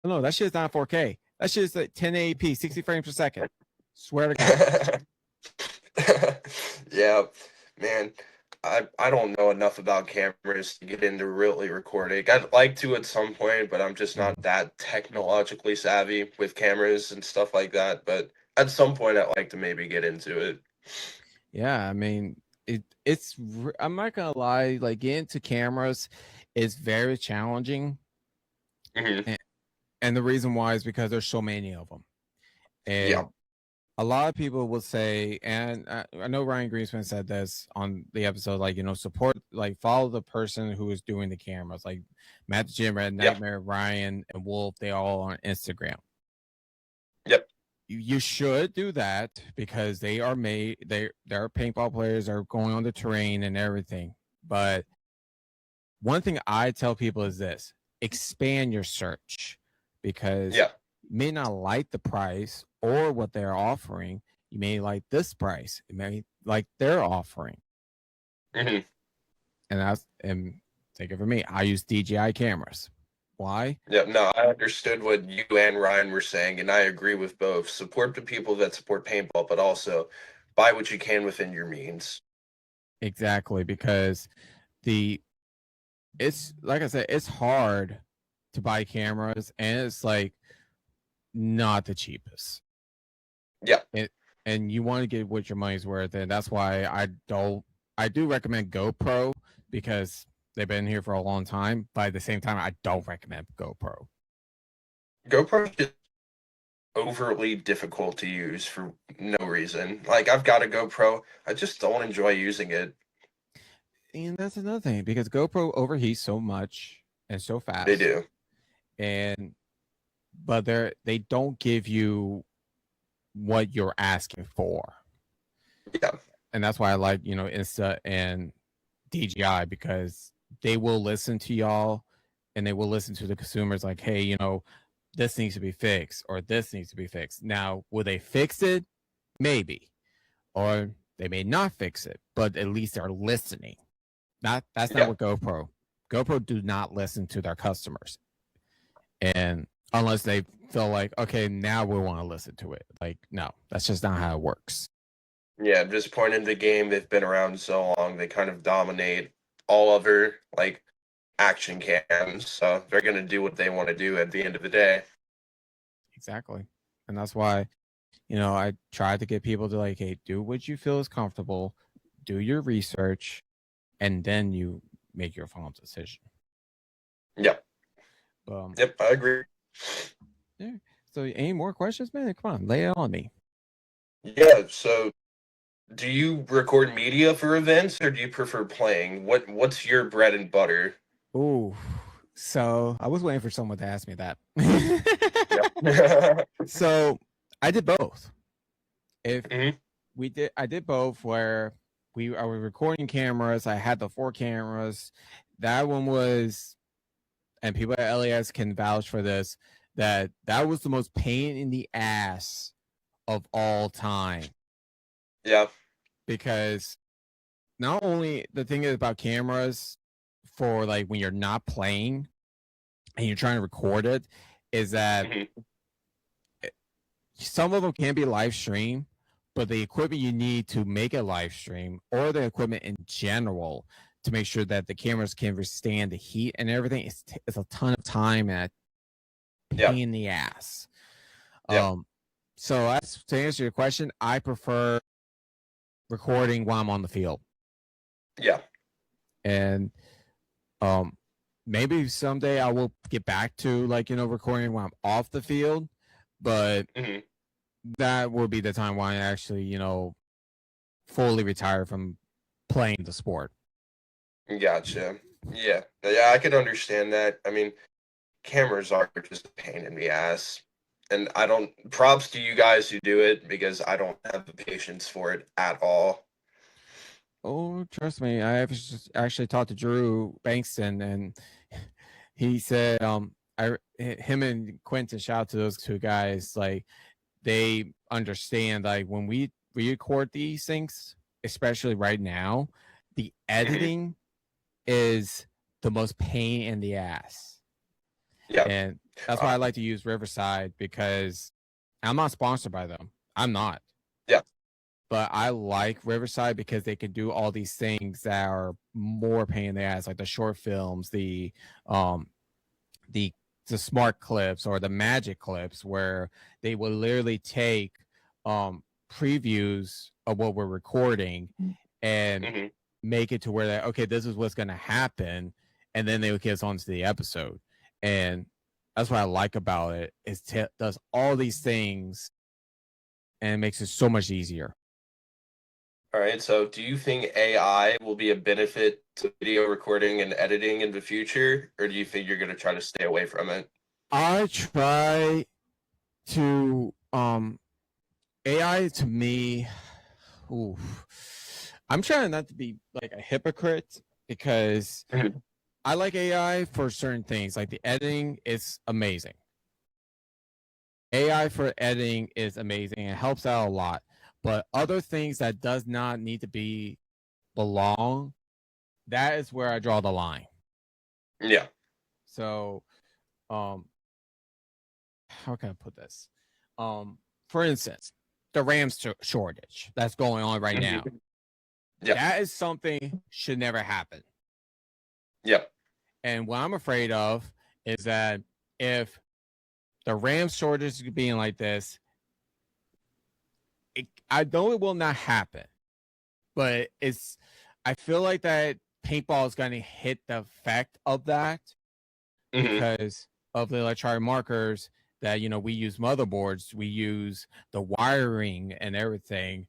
No, that shit's not 4K. That shit's like 1080p, 60 frames per second. Swear to God. Yeah, man. I don't know enough about cameras to get into really recording. I'd like to at some point, but I'm just not Mhm. that technologically savvy with cameras and stuff like that. But at some point, I'd like to maybe get into it. Yeah, I mean, I'm not gonna lie, like getting into cameras is very challenging, Hmm. and, and the reason why is because there's so many of them, Yeah. and a lot of people will say, and I know Ryan Greenspan said this on the episode, like, support, like, follow the person who is doing the cameras, like Matt the Gym Red, Yeah. Nightmare, Ryan, and Wolf. They all on Instagram. Yep. You should do that because they are their paintball players are going on the terrain and everything. But one thing I tell people is this: expand your search, because Yeah. you may not like the price or what they're offering. You may like this price. You may like their offering. Hmm. And take it from me, I use DJI cameras. Why? Yep. No, I understood what you and Ryan were saying, and I agree with both. Support the people that support paintball, but also buy what you can within your means. Exactly, because it's like I said, it's hard to buy cameras, and it's like not the cheapest. Yeah. And you want to get what your money's worth, and that's why I do recommend GoPro, because they've been here for a long time, but at the same time I don't recommend GoPro. GoPro is overly difficult to use for no reason. Like, I've got a GoPro, I just don't enjoy using it. And that's another thing, because GoPro overheats so much and so fast. They do. But they don't give you what you're asking for. Yeah. And that's why I like, Insta and DJI, because they will listen to y'all, and they will listen to the consumers, like, hey, this needs to be fixed, or this needs to be fixed. Now, will they fix it? Maybe. Or they may not fix it, but at least they're listening. That's not what GoPro do not listen to their customers. And unless they feel like, okay, now we want to listen to it. Like, no, that's just not how it works. Yeah, at this point in the game, they've been around so long, they kind of dominate all other, like, action cams. So they're going to do what they want to do at the end of the day. Exactly. And that's why, I try to get people to, like, hey, do what you feel is comfortable, do your research, and then you make your final decision. Yep. Yep, I agree. Yeah. So any more questions, man? Come on, lay it on me. Yeah, so do you record media for events, or do you prefer playing? What's your bread and butter? Ooh, so I was waiting for someone to ask me that. So I did both. I did both, where I was recording cameras. I had the 4 cameras. That one was, and people at LAS can vouch for this, that was the most pain in the ass of all time. Yeah. Because not only the thing is about cameras, for like when you're not playing and you're trying to record it, is that some of them can be live stream, but the equipment you need to make a live stream, or the equipment in general to make sure that the cameras can withstand the heat and everything, it's a ton of time and a pain in the ass. So to answer your question, I prefer recording while I'm on the field. Yeah. And maybe someday I will get back to, like, recording while I'm off the field, but that will be the time when I actually, fully retire from playing the sport. Gotcha. Yeah. Yeah, I could understand that. I mean, cameras are just a pain in the ass. And props to you guys who do it, because I don't have the patience for it at all. Oh, trust me, I have actually talked to Drew Bankston, and he said, him and Quentin, shout out to those 2 guys, like, they understand, like, when we record these things, especially right now, the editing is the most pain in the ass. Yeah. And that's why I like to use Riverside, because I'm not sponsored by them. I'm not. Yeah. But I like Riverside because they can do all these things that are more pain in the ass, like the short films, the smart clips, or the magic clips, where they will literally take previews of what we're recording and make it to where that, okay, this is what's going to happen, and then they would get us onto the episode. And that's what I like about it, is does all these things and it makes it so much easier. All right, so do you think AI will be a benefit to video recording and editing in the future, or do you think you're going to try to stay away from it? I try to AI to me, I'm trying not to be like a hypocrite because Mhm. I like AI for certain things. Like the editing is amazing. AI for editing is amazing. It helps out a lot. But other things that does not need to be belong, that is where I draw the line. Yeah. So, how can I put this? For instance, the RAM shortage that's going on right now. Mhm. Yeah. That is something should never happen. Yep. And what I'm afraid of is that if the RAM shortage is being like this, I know it will not happen, but I feel like that paintball is going to hit the effect of that Hmm. because of the electronic markers that we use motherboards, we use the wiring and everything.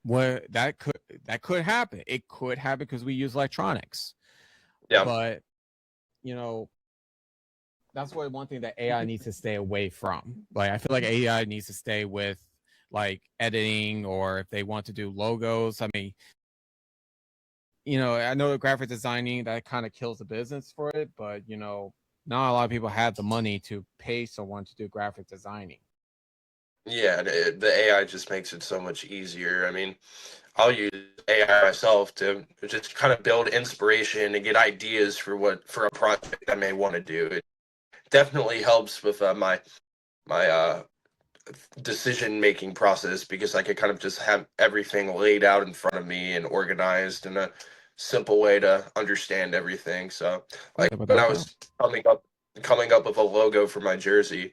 Where that could happen. It could happen because we use electronics. Yeah. But you know, that's what one thing that AI needs to stay away from. Like I feel like AI needs to stay with like editing, or if they want to do logos. I mean, I know graphic designing that kind of kills the business for it, but not a lot of people have the money to pay someone to do graphic designing. Yeah, the AI just makes it so much easier. I mean, I'll use AI myself to just kind of build inspiration and get ideas for a project I may want to do. It definitely helps with my decision making process because I could kind of just have everything laid out in front of me and organized in a simple way to understand everything. So, Yeah, like when without I doubt. was coming up with a logo for my jersey,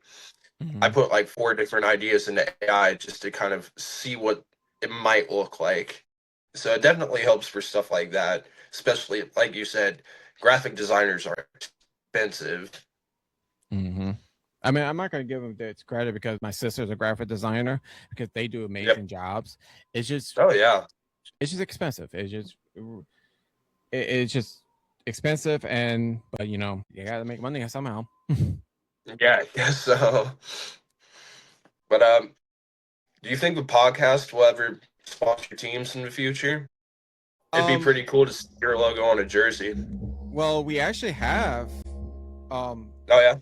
I Mm-hmm. put like four different ideas into AI just to kind of see what it might look like. So it definitely helps for stuff like that, especially like you said, graphic designers are expensive. Mm-hmm. I mean, I'm not going to give them this credit because my sister's a graphic designer because they do Yep. amazing jobs. It's just, Oh yeah. it's just expensive. It's just expensive, but you got to make money somehow. Yeah, I guess so. But do you think the podcast will ever sponsor teams in the future? It'd be um, pretty cool to see your logo on a jersey. well, we actually have, um, Oh yeah,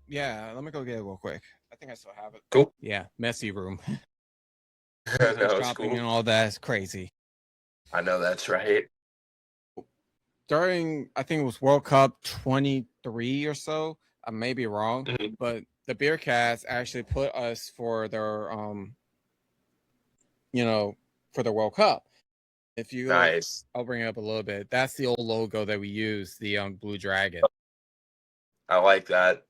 yeah. Let me go get it real quick. I think I still have it. cool. Yeah, messy room. Christmas No, it's shopping cool. and all that is crazy. I know that's right. During I think it was World Cup 23 or so. I may be wrong, Mhm. but the Beer Cats actually put us you know, for the World Cup. If you look, Nice. I'll bring it up a little bit. That's the old logo that we use, the Blue Dragon. I like that.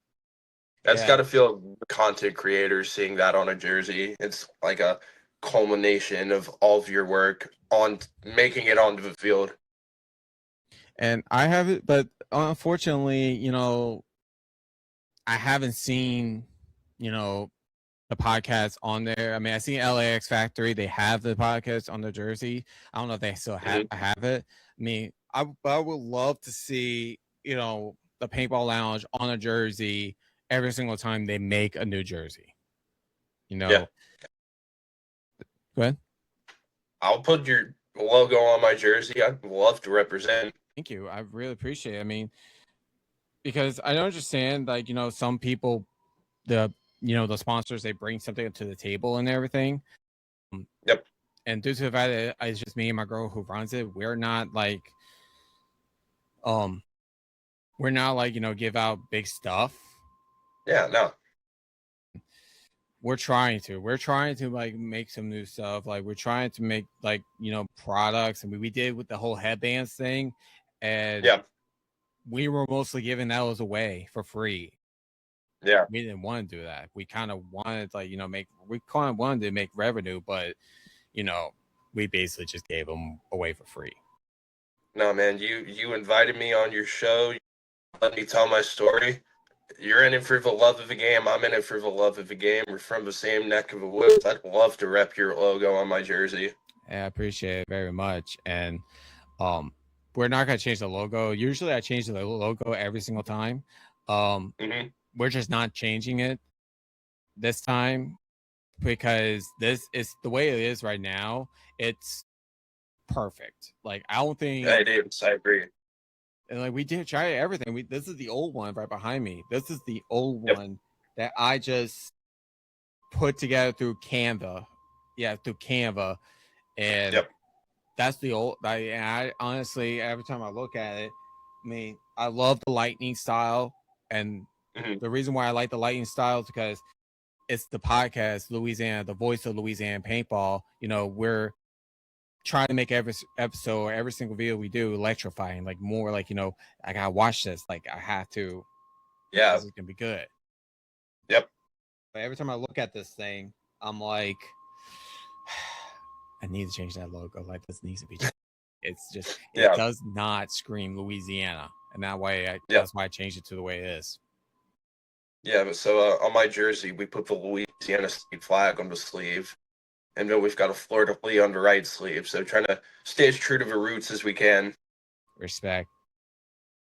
That's got Yeah, to feel content creators seeing that on a jersey. It's like a culmination of all of your work on making it onto the field. and I have it, but unfortunately, I haven't seen, you know, the podcast on there. I mean, I seen LAX Factory; they have the podcast on their jersey. I don't know if they still Mhm. have it. I mean, I would love to see the Paintball Lounge on a jersey every single time they make a new jersey. You Yeah, know, go ahead. I'll put your logo on my jersey. I'd love to represent. Thank you. I really appreciate it. I mean, because I don't understand, like some people, the the sponsors, they bring something to the table and everything. Um, Yep. and due to the fact that it's just me and my girl who runs it, um we're not like give out big stuff. Yeah. No. We're trying to like make some new stuff. Like we're trying to make like products. I mean, we did with the whole headbands thing, and Yeah. we were mostly giving those away for free. Yeah. We didn't want to do that. We kind of wanted like make we kind of wanted to make revenue, but you know we basically just gave them away for free. No, man. You invited me on your show. You let me tell my story, You're in it for the love of the game. I'm in it for the love of the game. We're from the same neck of the woods. I'd love to rep your logo on my jersey. I appreciate it very much. And um, we're not gonna change the logo. Usually, I change the logo every single time. Hmm. We're just not changing it this time because this is the way it is right now. It's perfect. Like I don't think, It is. I agree. and like we did try everything. This is the old one right behind me. This is the old Yep. one that I just put together through Canva. Yeah, through Canva, and Yep. that's the old. I honestly, every time I look at it, I mean, I love the lightning style, and Hmm. the reason why I like the lightning style is because it's the podcast Louisiana, the voice of Louisiana paintball. You know, we're trying to make every episode or every single video we do electrifying, like more like, I gotta watch this, like I have to. Yeah. This is gonna be good. Yep. But every time I look at this thing, I'm like, I need to change that logo. Like this needs to be changed. It's just it Yeah. does not scream Louisiana, and that way Yeah. that's why I changed it to the way it is. Yeah. But so on my jersey, we put the Louisiana state flag on the sleeve, and then we've got a fleur de lis on the right sleeve. So trying to stay as true to the roots as we can. Respect.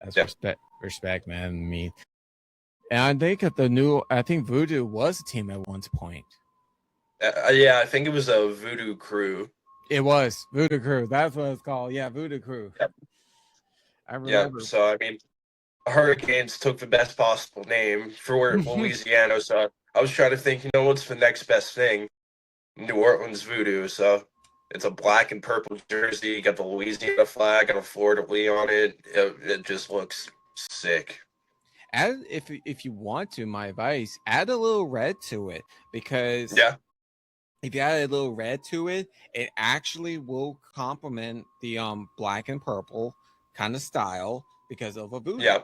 That's Yep. respect, man. I mean, and I think I think Voodoo was a team at one point. Yeah, I think it was a Voodoo Crew. It was Voodoo Crew. That's what it's called. Yeah, Voodoo Crew. Yep. I Yeah. remember. So I mean, Hurricanes took the best possible name for Louisiana. So I was trying to think, what's the next best thing? New Orleans Voodoo. So it's a black and purple jersey. You got the Louisiana flag and a fleur de lis on it. It just looks sick. Add if you want to, my advice, add a little red to it, because Yeah. if you add a little red to it, it actually will complement the black and purple kind of style because of a voodoo. Yeah.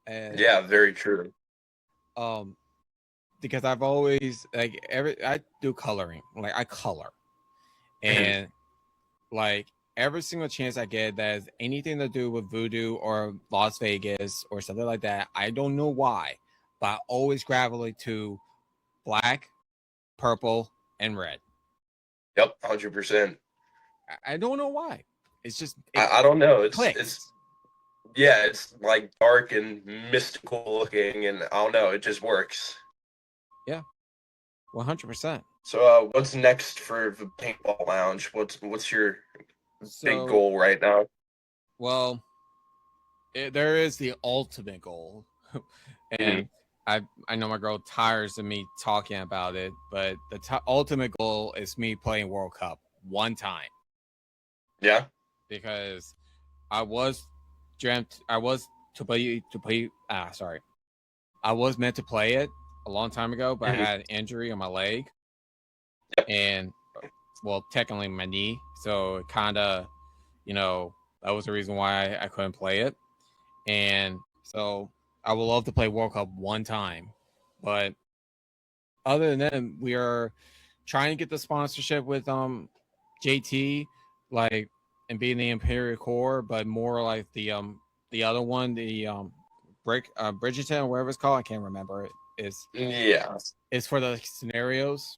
And Yeah. Very true. because I've always I do coloring, like I color, and like every single chance I get that has anything to do with voodoo or Las Vegas or something like that, I don't know why, but I always gravitate to black, purple, and red. Yep. 100%. I don't know why. It's just I don't know. clicks. It's like dark and mystical looking, and I don't know. It just works. Yeah, 100%. So, what's next for the paintball lounge? What's your big goal right now? Well, there is the ultimate goal, and I know my girl tires of me talking about it, but the ultimate goal is me playing World Cup one time. Yeah. Because I was I was meant to play it a long time ago, but I had an injury on my leg. Yep. And well, technically my knee. So it kind of, that was the reason why I couldn't play it. And so I would love to play World Cup one time. But other than that, we are trying to get the sponsorship with JT, like, and being the Imperial Corps, but more like the other one, the Bridgerton, whatever it's called, I can't remember it. It's for the scenarios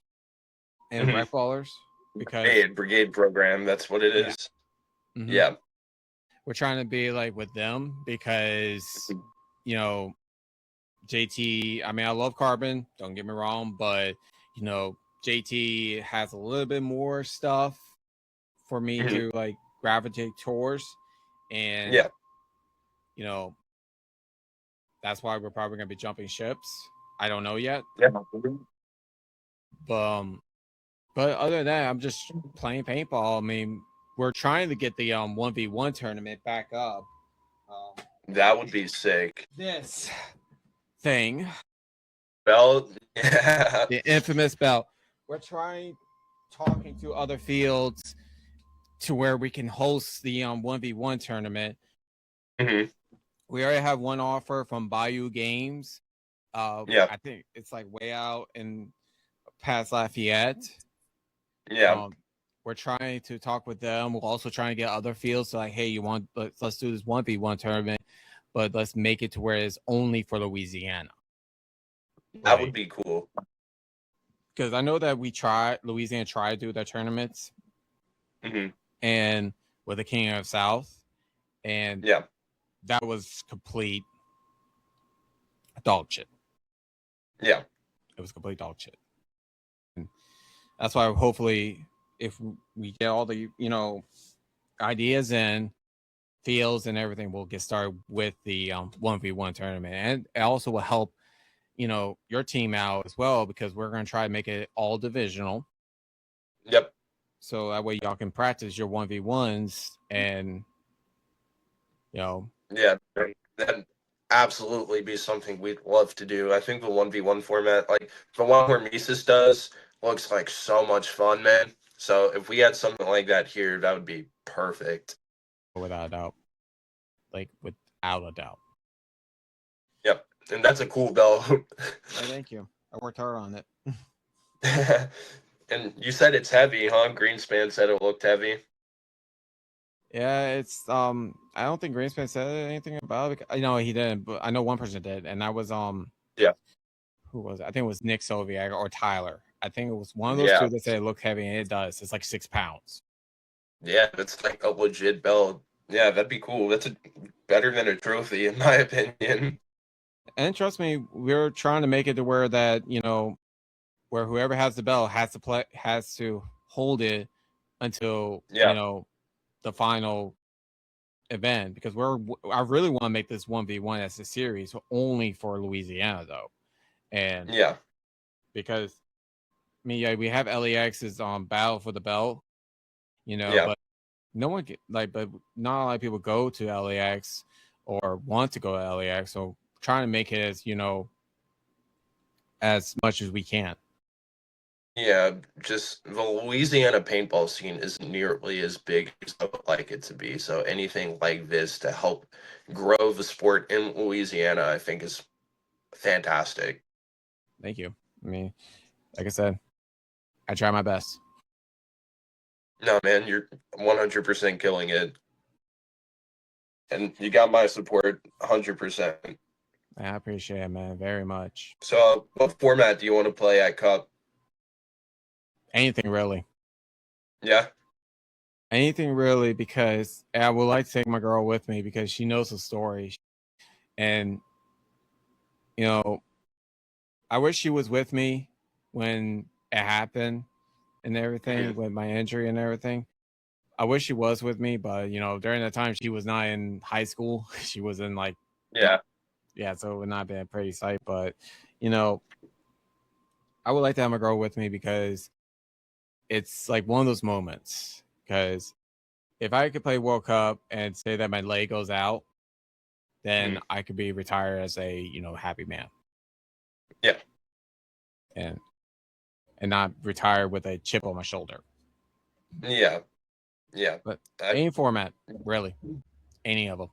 and rec ballers, because brigade program. That's what it is. Yeah. We're trying to be like with them because JT. I mean, I love Carbon. Don't get me wrong, but JT has a little bit more stuff for me to like gravitate towards, and that's why we're probably gonna be jumping ships. I don't know yet. Yeah. But other than that, I'm just playing paintball. I mean, we're trying to get the 1v1 tournament back up. That would be sick. This thing, belt, the infamous belt. We're talking to other fields to where we can host the 1v1 tournament. We already have one offer from Bayou Games. I think it's like way out in past Lafayette. Yeah. We're trying to talk with them. We're also trying to get other fields. So like, hey, let's do this 1v1 tournament. but let's make it to where it's only for Louisiana. That would be cool. Because I know that Louisiana tried to do their tournaments, and with the King of South, and that was complete dog shit. Yeah, it was complete dog shit. And that's why hopefully, if we get all the ideas and fields and everything, we'll get started with the 1v1 tournament, and it also will help your team out as well, because we're going to try to make it all divisional. Yep. So that way y'all can practice your 1v1s, and yeah, that'd absolutely be something we'd love to do. I think the 1v1 format, like the one where Mises does, looks like so much fun, man. So if we had something like that here, that would be perfect. Without a doubt. Like, without a doubt. Yep. And that's a cool bell. Thank you. I worked hard on it. And you said it's heavy, huh? Greenspan said it looked heavy. Yeah, it's I don't think Greenspan said anything about it. He didn't, but I know one person did, and that was yeah. Who was it? I think it was Nick Soviak or Tyler. I think it was one of those two that said it looked heavy, and it does. It's like 6 pounds. Yeah, it's like a legit belt. Yeah, that'd be cool. That's better than a trophy, in my opinion. And trust me, we're trying to make it to where that where whoever has the belt has to hold it until the final event, because I really want to make this 1v1 as a series only for Louisiana though, and because we have LAX's battle for the belt, but no one but not a lot of people go to LAX or want to go to LAX, so trying to make it as much as we can. Yeah, just the Louisiana paintball scene isn't nearly as big as I would like it to be. So anything like this to help grow the sport in Louisiana, I think is fantastic. Thank you. I mean, like I said, I try my best. No, man, you're 100% killing it. And you got my support 100%. I appreciate it, man, very much. So what format do you want to play at Cup? Anything really. Yeah. Anything really, because I would like to take my girl with me because she knows the story. And, I wish she was with me when it happened and everything, with my injury and everything. I wish she was with me, but, during that time, she was not in high school. She was in yeah, so it would not be a pretty sight. But, I would like to have my girl with me because it's like one of those moments. Because if I could play World Cup and say that my leg goes out, then I could be retired as a, happy man. Yeah. And not retire with a chip on my shoulder. Yeah. Yeah. But any format, really. Any of them.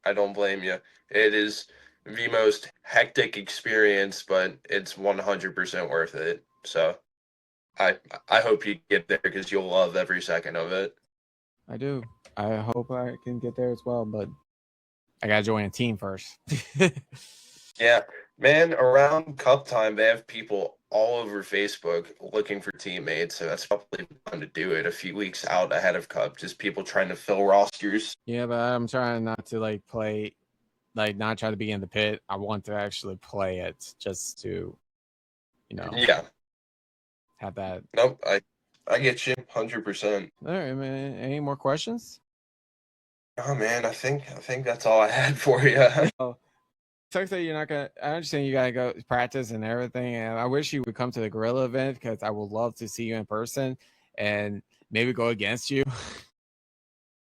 I don't blame you. It is the most hectic experience, but it's 100% worth it. So I hope you get there because you'll love every second of it. I do. I hope I can get there as well, but I gotta join a team first. Yeah, man, around Cup time, they have people all over Facebook looking for teammates, so that's probably fun to do it a few weeks out ahead of Cup. Just people trying to fill rosters. Yeah, but I'm trying not to play, not try to be in the pit. I want to actually play it just to, have that. Nope, I get you 100%. All right, man. Any more questions? Oh man, I think that's all I had for you. Oh, sucks that you're not gonna. I understand you gotta go practice and everything, and I wish you would come to the Gorilla event because I would love to see you in person and maybe go against you.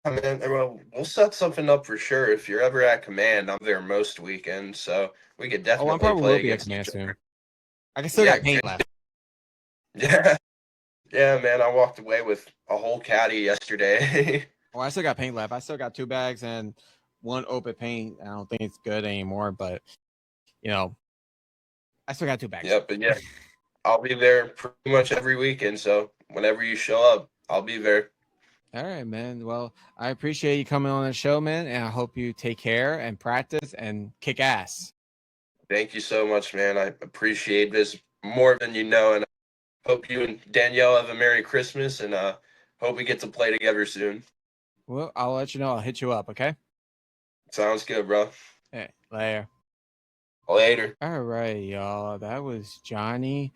I mean, well, we'll set something up for sure. If you're ever at command, I'm there most weekends, so we could definitely I probably play will be at against command each other. soon. I can still got paint left. Yeah, yeah, man. I walked away with a whole caddy yesterday. Oh, I still got paint left. I still got 2 bags and 1 open paint. I don't think it's good anymore, but I still got 2 bags. Yeah, but yeah, I'll be there pretty much every weekend. So whenever you show up, I'll be there. All right, man. Well, I appreciate you coming on the show, man, and I hope you take care and practice and kick ass. Thank you so much, man. I appreciate this more than you know, and I hope you and Danielle have a Merry Christmas, and hope we get to play together soon. Well, I'll let you know. I'll hit you up, okay? Sounds good, bro. Hey, later. Later. All right, y'all. That was Johnny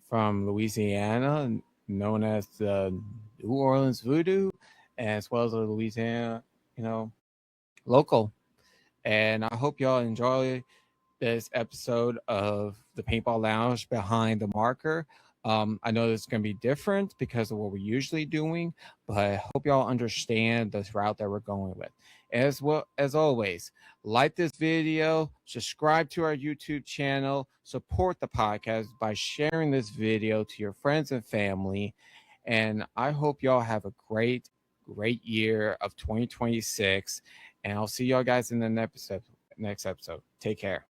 from Louisiana, known as the New Orleans Voodoo, as well as a Louisiana, you know, local. And I hope y'all enjoy this episode of the Paintball Lounge behind the marker. I know this is going to be different because of what we're usually doing, but I hope y'all understand this route that we're going with. As well as always, like this video, subscribe to our YouTube channel, support the podcast by sharing this video to your friends and family. And I hope y'all have a great year of 2026. And I'll see y'all guys in the next episode. Take care.